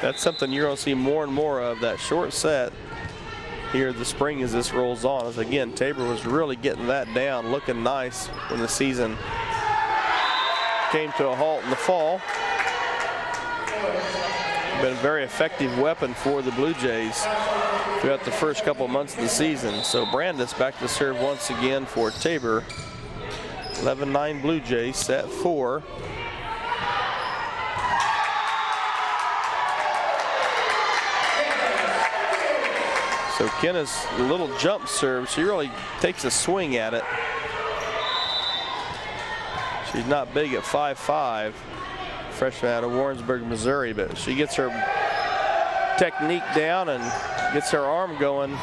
That's something you're going to see more and more of, that short set here this spring as this rolls on. As again, Tabor was really getting that down, looking nice when the season came to a halt in the fall. Been a very effective weapon for the Blue Jays throughout the first couple of months of the season. So Brandis back to serve once again for Tabor. 11-9 Blue Jays, set 4. So Kenna's little jump serve, she really takes a swing at it. She's not big at 5'5". Freshman out of Warrensburg, Missouri, but she gets her technique down and gets her arm going.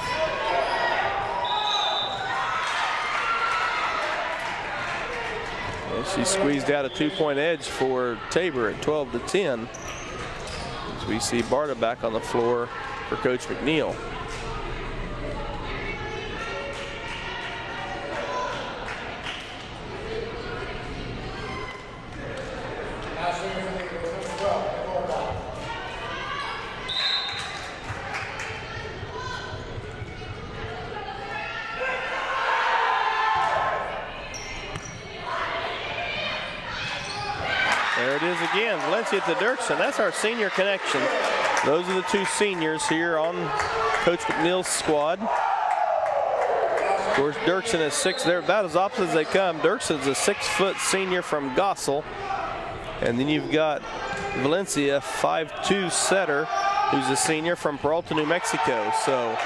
And she squeezed out a 2-point edge for Tabor at 12-10. As we see Barta back on the floor for Coach McNeil. Again, Valencia to Dirksen. That's our senior connection. Those are the two seniors here on Coach McNeil's squad. Of course, Dirksen is 6. They're about as opposite as they come. Dirksen's a 6-foot senior from Gossel. And then you've got Valencia, 5'2" setter, who's a senior from Peralta, New Mexico. So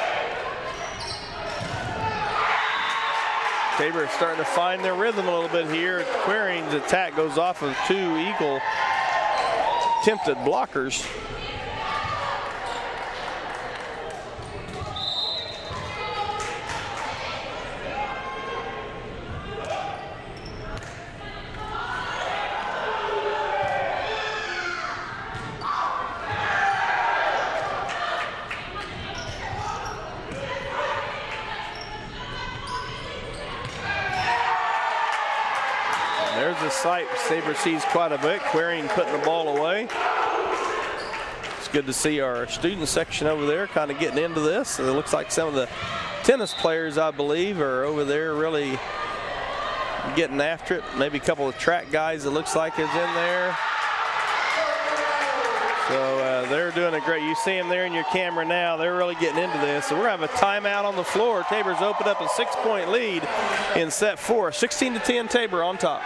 Tabor starting to find their rhythm a little bit here. Quiring's attack goes off of 2 Eagle attempted blockers. There's a sight Tabor sees quite a bit. Quiring putting the ball away. It's good to see our student section over there kind of getting into this. It looks like some of the tennis players, I believe, are over there really getting after it. Maybe a couple of track guys, it looks like, is in there. So they're doing a great, you see them there in your camera now, they're really getting into this. So we're gonna have a timeout on the floor. Tabor's opened up a 6-point lead in set 4. 16-10 Tabor on top.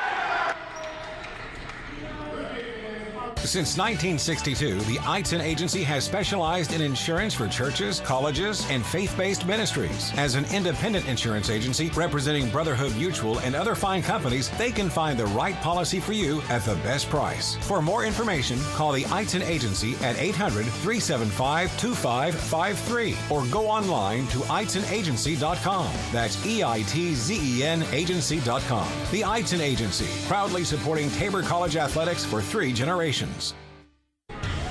Since 1962, the Eitzen Agency has specialized in insurance for churches, colleges, and faith-based ministries. As an independent insurance agency representing Brotherhood Mutual and other fine companies, they can find the right policy for you at the best price. For more information, call the Eitzen Agency at 800-375-2553 or go online to EitzenAgency.com. That's EITZEN agency.com. The Eitzen Agency, proudly supporting Tabor College athletics for 3 generations.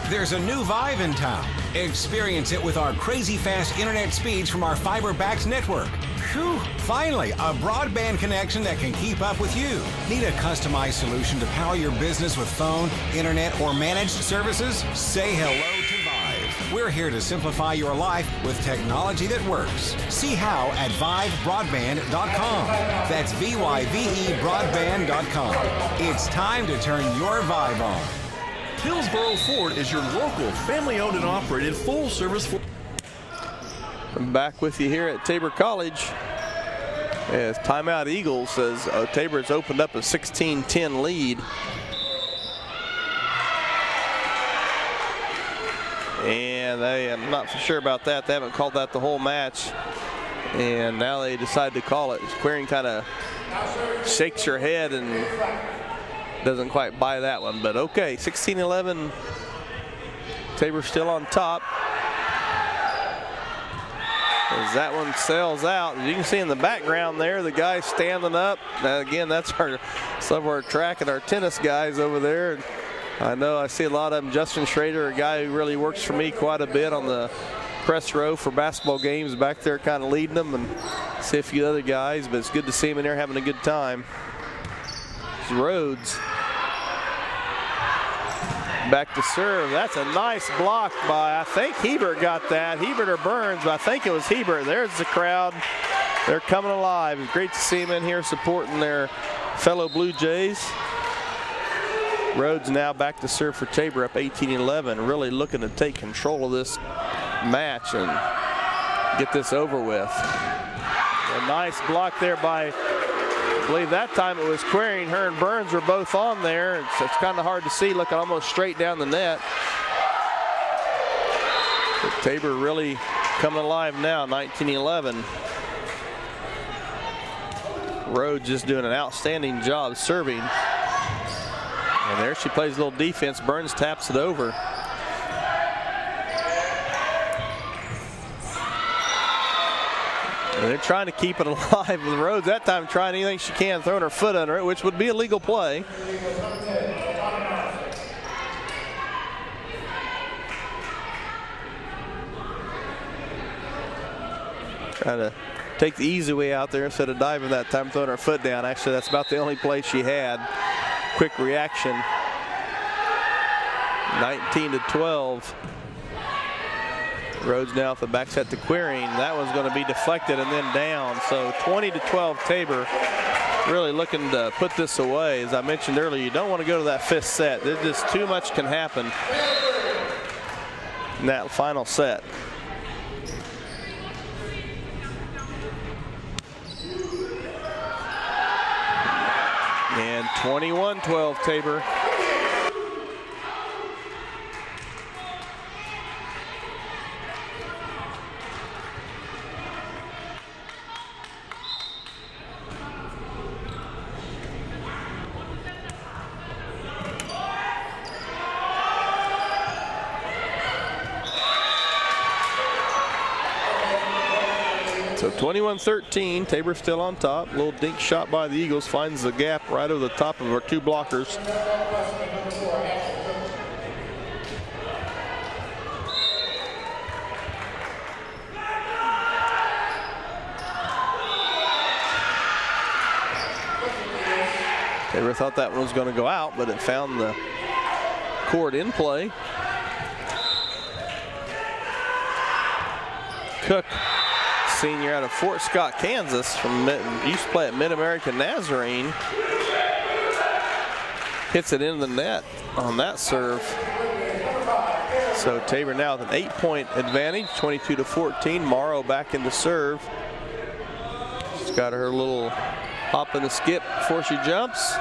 There's a new vibe in town. Experience it with our crazy fast internet speeds from our fiber-backed network. Phew, finally, a broadband connection that can keep up with you. Need a customized solution to power your business with phone, internet, or managed services? Say hello to Vive. We're here to simplify your life with technology that works. See how at vivebroadband.com. That's VYVE broadband.com. It's time to turn your Vive on. Hillsboro Ford is your local, family-owned and operated full-service Ford. I'm back with you here at Tabor College. As timeout Eagles says Tabor has opened up a 16-10 lead. And I'm not for sure about that. They haven't called that the whole match. And now they decide to call it. Queering kind of shakes her head and doesn't quite buy that one, but okay, 16-11. Tabor still on top. As that one sails out, as you can see in the background there, the guy standing up. Now again, that's some of our track and our tennis guys over there. And I know I see a lot of them. Justin Schrader, a guy who really works for me quite a bit on the press row for basketball games, back there kind of leading them, and see a few other guys, but it's good to see him in there having a good time. It's Rhodes. Back to serve. That's a nice block by, I think Hebert got that. Hebert or Burns, but I think it was Hebert. There's the crowd. They're coming alive. It's great to see them in here supporting their fellow Blue Jays. Rhodes now back to serve for Tabor, up 18-11. Really looking to take control of this match and get this over with. A nice block there by, I believe that time it was Queering. Her and Burns were both on there. It's kind of hard to see, looking almost straight down the net. But Tabor really coming alive now, 19-11. Rhodes just doing an outstanding job serving. And there she plays a little defense. Burns taps it over. And they're trying to keep it alive with Rhodes. That time trying anything she can, throwing her foot under it, which would be a legal play. Trying to take the easy way out there instead of diving that time, throwing her foot down. Actually, that's about the only play she had. Quick reaction. 19-12. Rhodes now off the back set to Queering. That one's going to be deflected and then down. So 20-12 Tabor, really looking to put this away. As I mentioned earlier, you don't want to go to that fifth set. There's just too much can happen in that final set. And 21-12 Tabor. So 21-13, Tabor still on top. Little dink shot by the Eagles finds the gap right over the top of our two blockers. Tabor thought that one was going to go out, but it found the court in play. Cook, senior out of Fort Scott, Kansas, used to play at Mid-American Nazarene. Hits it into the net on that serve. So Tabor now with an 8-point advantage, 22-14. Morrow back into serve. She's got her little hop and a skip before she jumps.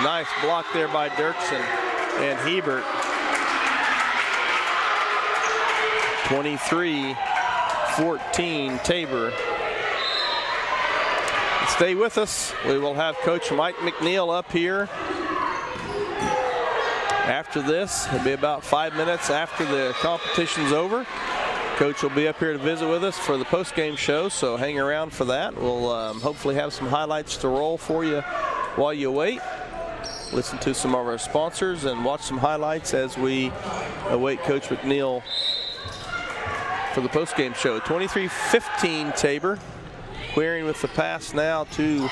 Nice block there by Dirksen and Hebert. 23-14 Tabor. Stay with us. We will have Coach Mike McNeil up here after this. It'll be about 5 minutes after the competition's over. Coach will be up here to visit with us for the post-game show, so hang around for that. We'll hopefully have some highlights to roll for you while you wait. listen to some of our sponsors, and watch some highlights as we await Coach McNeil for the postgame show. 23-15 Tabor. Queering with the pass now to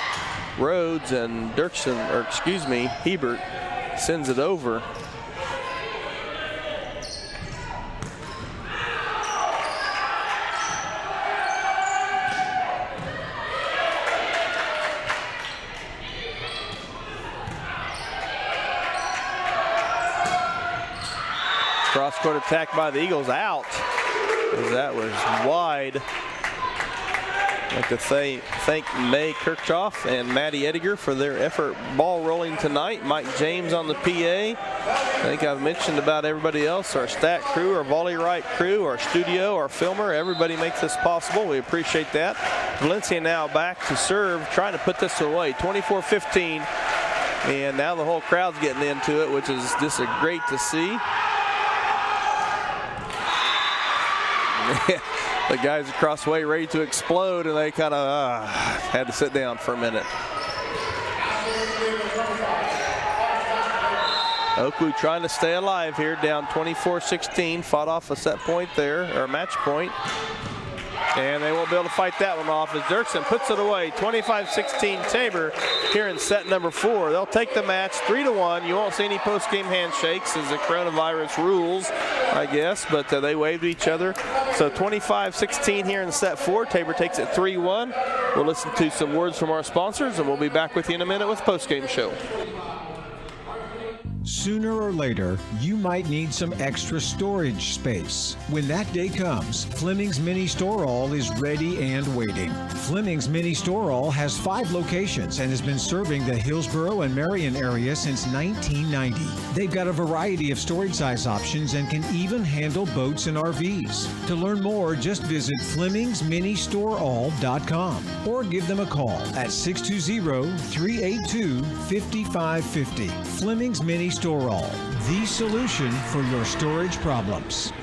Rhodes, and Hebert sends it over. Cross-court attack by the Eagles, out. That was wide. I'd like to thank May Kirchhoff and Maddie Ediger for their effort ball rolling tonight. Mike James on the PA. I think I've mentioned about everybody else, our stat crew, our volley right crew, our studio, our filmer. Everybody makes this possible. We appreciate that. Valencia now back to serve, trying to put this away. 24-15. And now the whole crowd's getting into it, which is just great to see. The guys across the way ready to explode, and they kind of had to sit down for a minute. OKWU trying to stay alive here, down 24-16, fought off a set point there, or match point. And they won't be able to fight that one off as Dirksen puts it away. 25-16 Tabor here in set number 4. They'll take the match 3-1. You won't see any post-game handshakes as the coronavirus rules, I guess, but they waved to each other. So 25-16 here in set 4. Tabor takes it 3-1. We'll listen to some words from our sponsors, and we'll be back with you in a minute with the post-game show. Sooner or later, you might need some extra storage space. When that day comes, Fleming's Mini Store-All is ready and waiting. Fleming's Mini Store-All has 5 locations and has been serving the Hillsboro and Marion area since 1990. They've got a variety of storage size options and can even handle boats and RVs. To learn more, just visit FlemingsMiniStoreAll.com or give them a call at 620-382-5550. Fleming's Mini Store-All, the solution for your storage problems.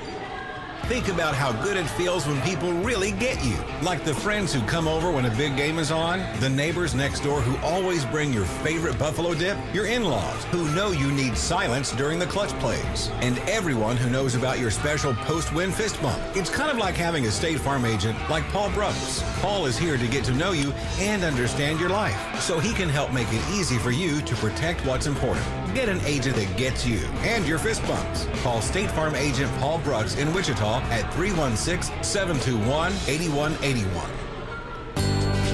Think about how good it feels when people really get you. Like the friends who come over when a big game is on, the neighbors next door who always bring your favorite buffalo dip, your in-laws who know you need silence during the clutch plays, and everyone who knows about your special post-win fist bump. It's kind of like having a State Farm agent like Paul Brooks. Paul is here to get to know you and understand your life, so he can help make it easy for you to protect what's important. Get an agent that gets you and your fist bumps. Call State Farm agent Paul Brooks in Wichita at 316-721-8181.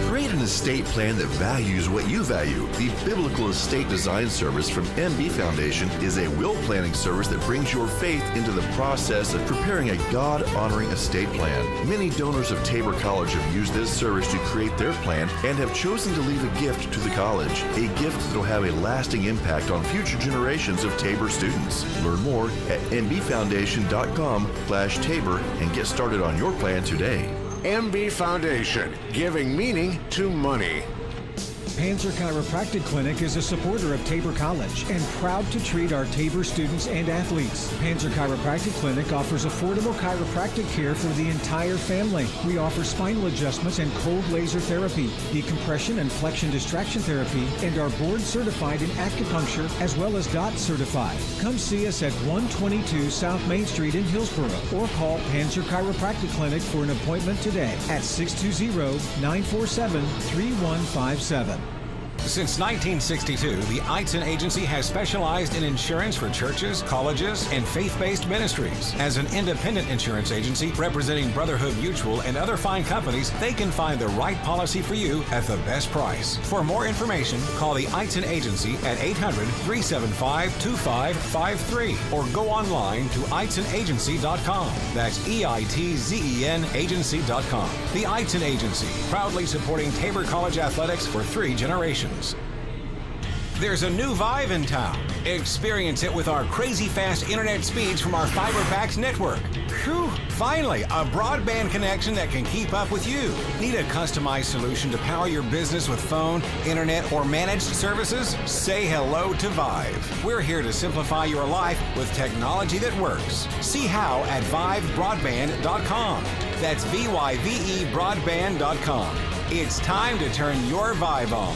Create an estate plan that values what you value. The Biblical Estate Design Service from MB Foundation is a will planning service that brings your faith into the process of preparing a God-honoring estate plan. Many donors of Tabor College have used this service to create their plan and have chosen to leave a gift to the college, a gift that will have a lasting impact on future generations of Tabor students. Learn more at mbfoundation.com/Tabor and get started on your plan today. MB Foundation, giving meaning to money. Panzer Chiropractic Clinic is a supporter of Tabor College and proud to treat our Tabor students and athletes. Panzer Chiropractic Clinic offers affordable chiropractic care for the entire family. We offer spinal adjustments and cold laser therapy, decompression and flexion distraction therapy, and are board certified in acupuncture as well as DOT certified. Come see us at 122 South Main Street in Hillsboro or call Panzer Chiropractic Clinic for an appointment today at 620-947-3157. Since 1962, the Eitzen Agency has specialized in insurance for churches, colleges, and faith-based ministries. As an independent insurance agency representing Brotherhood Mutual and other fine companies, they can find the right policy for you at the best price. For more information, call the Eitzen Agency at 800-375-2553 or go online to EitzenAgency.com. That's EITZEN Agency.com. The Eitzen Agency, proudly supporting Tabor College athletics for 3 generations. There's a new vibe in town. Experience it with our crazy fast internet speeds from our FiberPax network. Whew, finally, a broadband connection that can keep up with you. Need a customized solution to power your business with phone, internet, or managed services? Say hello to Vive. We're here to simplify your life with technology that works. See how at vivebroadband.com. That's VYVE broadband.com. It's time to turn your Vive on.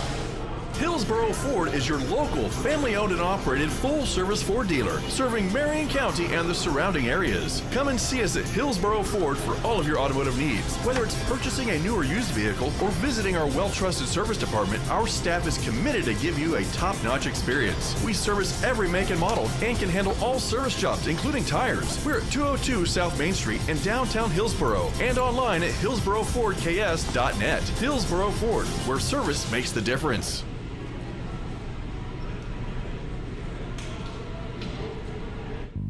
Hillsboro Ford is your local, family-owned and operated full-service Ford dealer, serving Marion County and the surrounding areas. Come and see us at Hillsboro Ford for all of your automotive needs. Whether it's purchasing a new or used vehicle or visiting our well-trusted service department, our staff is committed to give you a top-notch experience. We service every make and model and can handle all service jobs, including tires. We're at 202 South Main Street in downtown Hillsboro and online at hillsborofordks.net. Hillsboro Ford, where service makes the difference.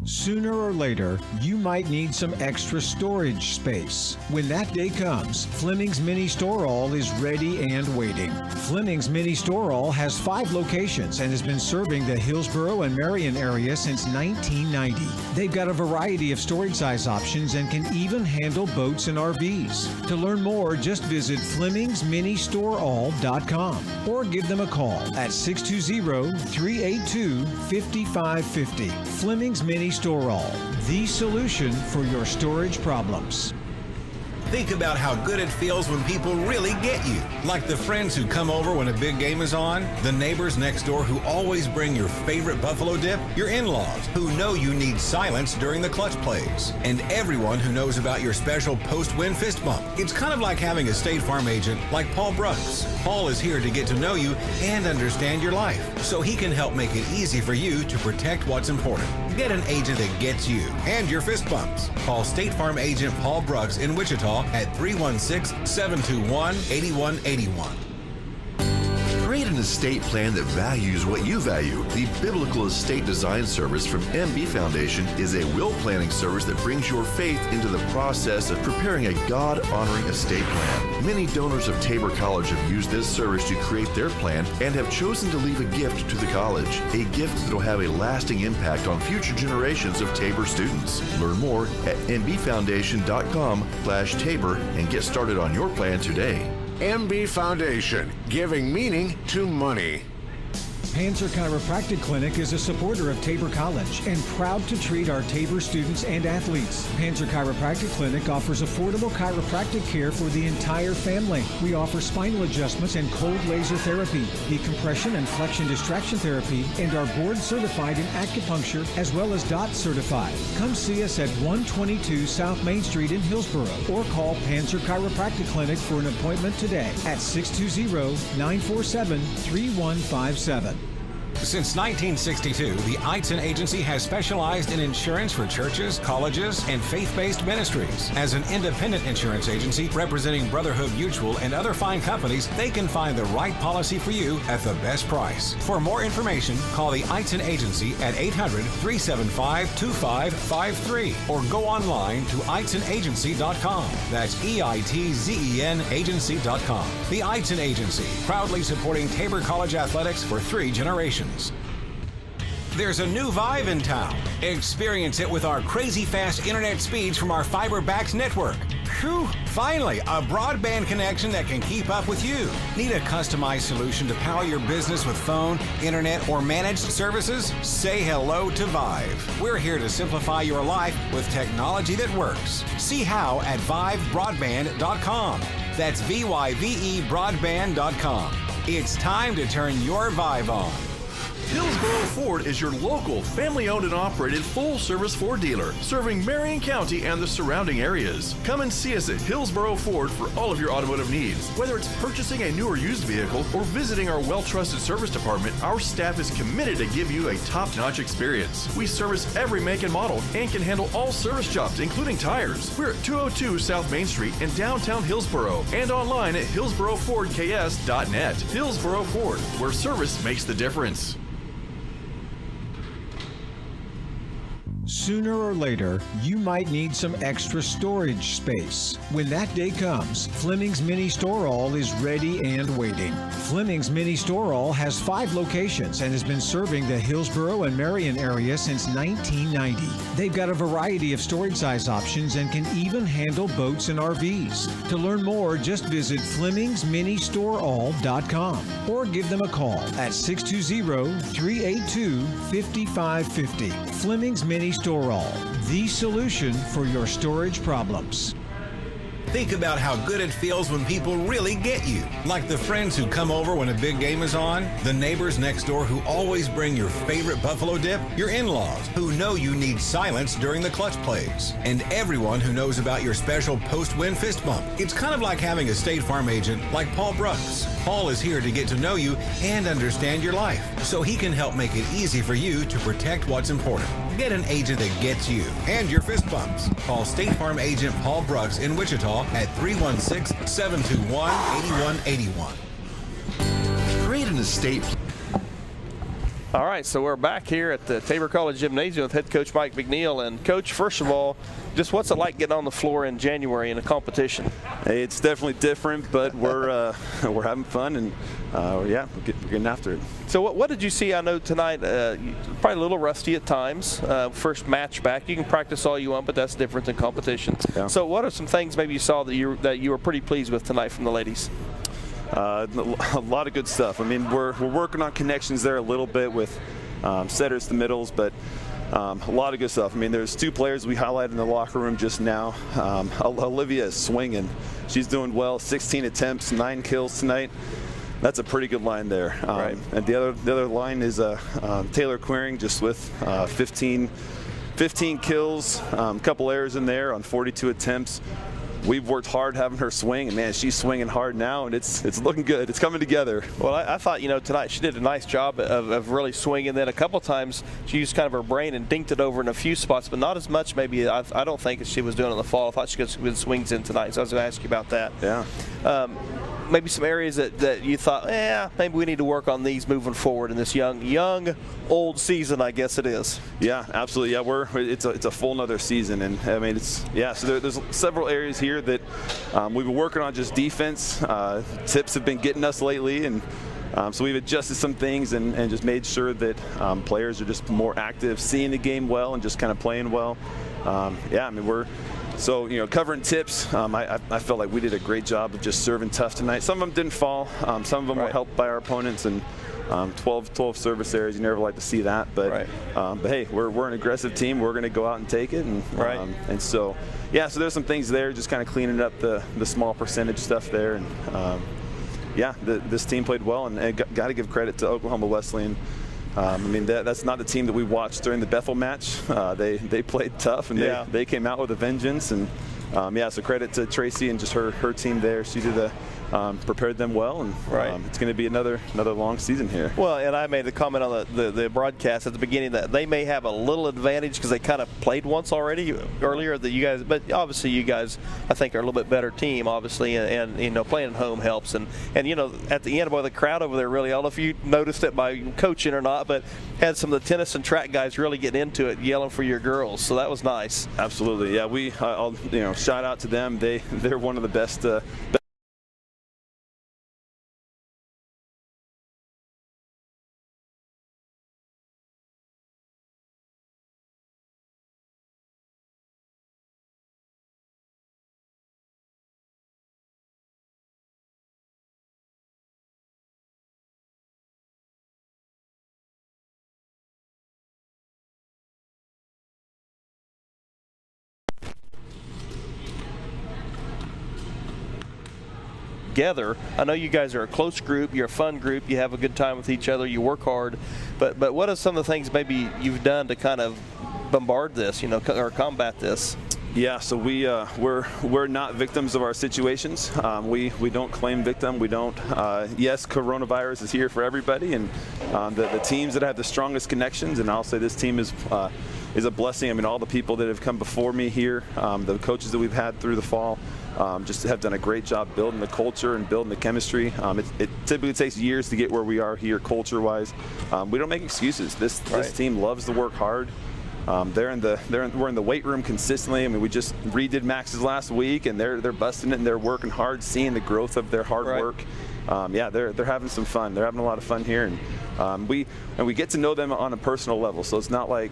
Sooner or later, you might need some extra storage space. When that day comes, Fleming's Mini Store All is ready and waiting. Fleming's Mini Store All has 5 locations and has been serving the Hillsboro and Marion area since 1990. They've got a variety of storage size options and can even handle boats and RVs. To learn more, just visit FlemingsMiniStoreAll.com or give them a call at 620-382-5550. Fleming's Mini Store All, the solution for your storage problems. Think about how good it feels when people really get you. Like the friends who come over when a big game is on, the neighbors next door who always bring your favorite buffalo dip, your in-laws who know you need silence during the clutch plays, and everyone who knows about your special post-win fist bump. It's kind of like having a State Farm agent like Paul Brooks. Paul is here to get to know you and understand your life, so he can help make it easy for you to protect what's important. Get an agent that gets you and your fist bumps. Call State Farm agent Paul Brooks in Wichita at 316-721-8181. Create an estate plan that values what you value. The Biblical Estate Design Service from MB Foundation is a will planning service that brings your faith into the process of preparing a God-honoring estate plan. Many donors of Tabor College have used this service to create their plan and have chosen to leave a gift to the college, a gift that will have a lasting impact on future generations of Tabor students. Learn more at mbfoundation.com/Tabor and get started on your plan today. MB Foundation, giving meaning to money. Panzer Chiropractic Clinic is a supporter of Tabor College and proud to treat our Tabor students and athletes. Panzer Chiropractic Clinic offers affordable chiropractic care for the entire family. We offer spinal adjustments and cold laser therapy, decompression and flexion distraction therapy, and are board certified in acupuncture as well as DOT certified. Come see us at 122 South Main Street in Hillsboro or call Panzer Chiropractic Clinic for an appointment today at 620-947-3157. Since 1962, the Eitzen Agency has specialized in insurance for churches, colleges, and faith-based ministries. As an independent insurance agency representing Brotherhood Mutual and other fine companies, they can find the right policy for you at the best price. For more information, call the Eitzen Agency at 800-375-2553 or go online to EitzenAgency.com. That's EITZEN Agency.com. The Eitzen Agency, proudly supporting Tabor College athletics for 3 generations. There's a new vibe in town. Experience it with our crazy fast internet speeds from our FiberBax network. Phew, finally, a broadband connection that can keep up with you. Need a customized solution to power your business with phone, internet, or managed services? Say hello to Vive. We're here to simplify your life with technology that works. See how at vivebroadband.com. That's VYVE broadband.com. It's time to turn your Vive on. Hillsboro Ford is your local, family-owned and operated full-service Ford dealer, serving Marion County and the surrounding areas. Come and see us at Hillsboro Ford for all of your automotive needs. Whether it's purchasing a new or used vehicle or visiting our well-trusted service department, our staff is committed to give you a top-notch experience. We service every make and model and can handle all service jobs, including tires. We're at 202 South Main Street in downtown Hillsboro and online at hillsborofordks.net. Hillsboro Ford, where service makes the difference. Sooner or later, you might need some extra storage space. When that day comes, Fleming's Mini Store All is ready and waiting. Fleming's Mini Store All has 5 locations and has been serving the Hillsboro and Marion area since 1990. They've got a variety of storage size options and can even handle boats and RVs. To learn more, just visit FlemingsMiniStoreAll.com or give them a call at 620-382-5550. Fleming's Mini Store All, the solution for your storage problems. Think about how good it feels when people really get you. Like the friends who come over when a big game is on, the neighbors next door who always bring your favorite buffalo dip, your in-laws who know you need silence during the clutch plays, and everyone who knows about your special post-win fist bump. It's kind of like having a State Farm agent like Paul Brooks. Paul is here to get to know you and understand your life, so he can help make it easy for you to protect what's important. Get an agent that gets you and your fist bumps. Call State Farm agent Paul Brooks in Wichita at 316-721-8181. Create an estate. All right, so we're back here at the Tabor College Gymnasium with head coach Mike McNeil. And coach, first of all, just what's it like getting on the floor in January in a competition? Hey, it's definitely different, but we're having fun, and we're getting after it. So what did you see? I know tonight probably a little rusty at times. First match back, you can practice all you want, but that's different than competition. Yeah. So what are some things maybe you saw that you were pretty pleased with tonight from the ladies? A lot of good stuff. I mean, we're working on connections there a little bit with setters to middles, but a lot of good stuff. I mean, there's two players we highlighted in the locker room just now. Olivia is swinging. She's doing well. 16 attempts, 9 kills tonight. That's a pretty good line there. Right. And the other line is Taylor Queering, just with 15 kills, a couple errors in there on 42 attempts. We've worked hard having her swing, and man, she's swinging hard now, and it's looking good. It's coming together. Well, I thought, tonight she did a nice job of really swinging. Then a couple times she used kind of her brain and dinked it over in a few spots, but not as much maybe I don't think as she was doing in the fall. I thought she got some good swings in tonight, so I was going to ask you about that. Yeah. Maybe some areas that you thought, maybe we need to work on these moving forward in this young, old season, I guess it is. Yeah, absolutely. Yeah, it's a full nother season, and I mean so there's several areas here that we've been working on just defense. Tips have been getting us lately, and so we've adjusted some things and just made sure that players are just more active, seeing the game well, and just kind of playing well. I mean So, covering tips, I felt like we did a great job of just serving tough tonight. Some of them didn't fall. Some of them were helped by our opponents, and 12 service areas. You never like to see that, but hey, we're an aggressive team. We're going to go out and take it, and so there's some things there, just kind of cleaning up the small percentage stuff there, and this team played well, and got to give credit to Oklahoma Wesleyan. I mean, that's not the team that we watched during the Bethel match. They played tough, and they came out with a vengeance. And so credit to Tracy and just her team there. She did prepared them well, and it's going to be another long season here. Well, and I made the comment on the broadcast at the beginning that they may have a little advantage because they kind of played once already earlier. That you guys, but obviously you guys, I think, are a little bit better team, obviously, and playing at home helps. And at the end, boy, the crowd over there really, I don't know if you noticed it by coaching or not, but had some of the tennis and track guys really getting into it, yelling for your girls. So that was nice. Absolutely, yeah. I'll shout out to them. They're one of the best. Together. I know you guys are a close group, you're a fun group, you have a good time with each other, you work hard, but what are some of the things maybe you've done to kind of bombard this, or combat this? Yeah, so we're not victims of our situations. We don't claim victim. We don't. Yes, coronavirus is here for everybody, and the teams that have the strongest connections, and I'll say this team is a blessing. I mean, all the people that have come before me here, the coaches that we've had through the fall, just have done a great job building the culture and building the chemistry. It typically takes years to get where we are here culture-wise. We don't make excuses. This team loves to work hard. We're in the weight room consistently. I mean, we just redid Max's last week, and they're busting it and they're working hard, seeing the growth of their hard work. They're having some fun. They're having a lot of fun here, and we get to know them on a personal level. So it's not like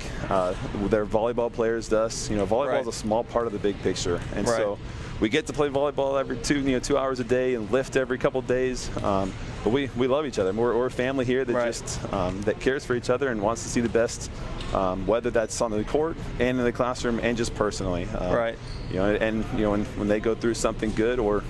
they're volleyball players to us. Volleyball is a small part of the big picture, and so we get to play volleyball every 2 hours a day and lift every couple of days. but we love each other. We're a family here that Right. just that cares for each other and wants to see the best, whether that's on the court and in the classroom and just personally. Right. You know, and you know when they go through something good or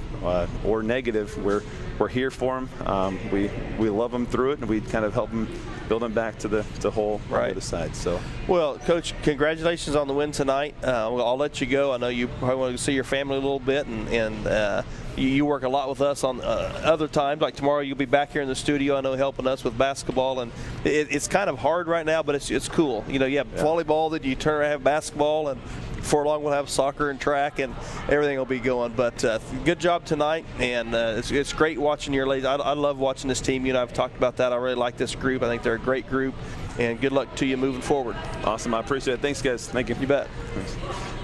negative, we're here for them. We love them through it, and we kind of help them build them back to the whole on the other side. So. Well, Coach, congratulations on the win tonight. I'll let you go. I know you probably want to see your family a little bit, and you work a lot with us on other times. Like tomorrow, you'll be back here in the studio, I know, helping us with basketball. And it's kind of hard right now, but it's cool. You know, you have volleyball, that you turn around and have basketball, and before long we'll have soccer and track, and everything will be going. But good job tonight, and it's great watching your ladies. I love watching this team. You know, I've talked about that. I really like this group. I think they're a great group, and good luck to you moving forward. Awesome. I appreciate it. Thanks, guys. Thank you. You bet. Thanks.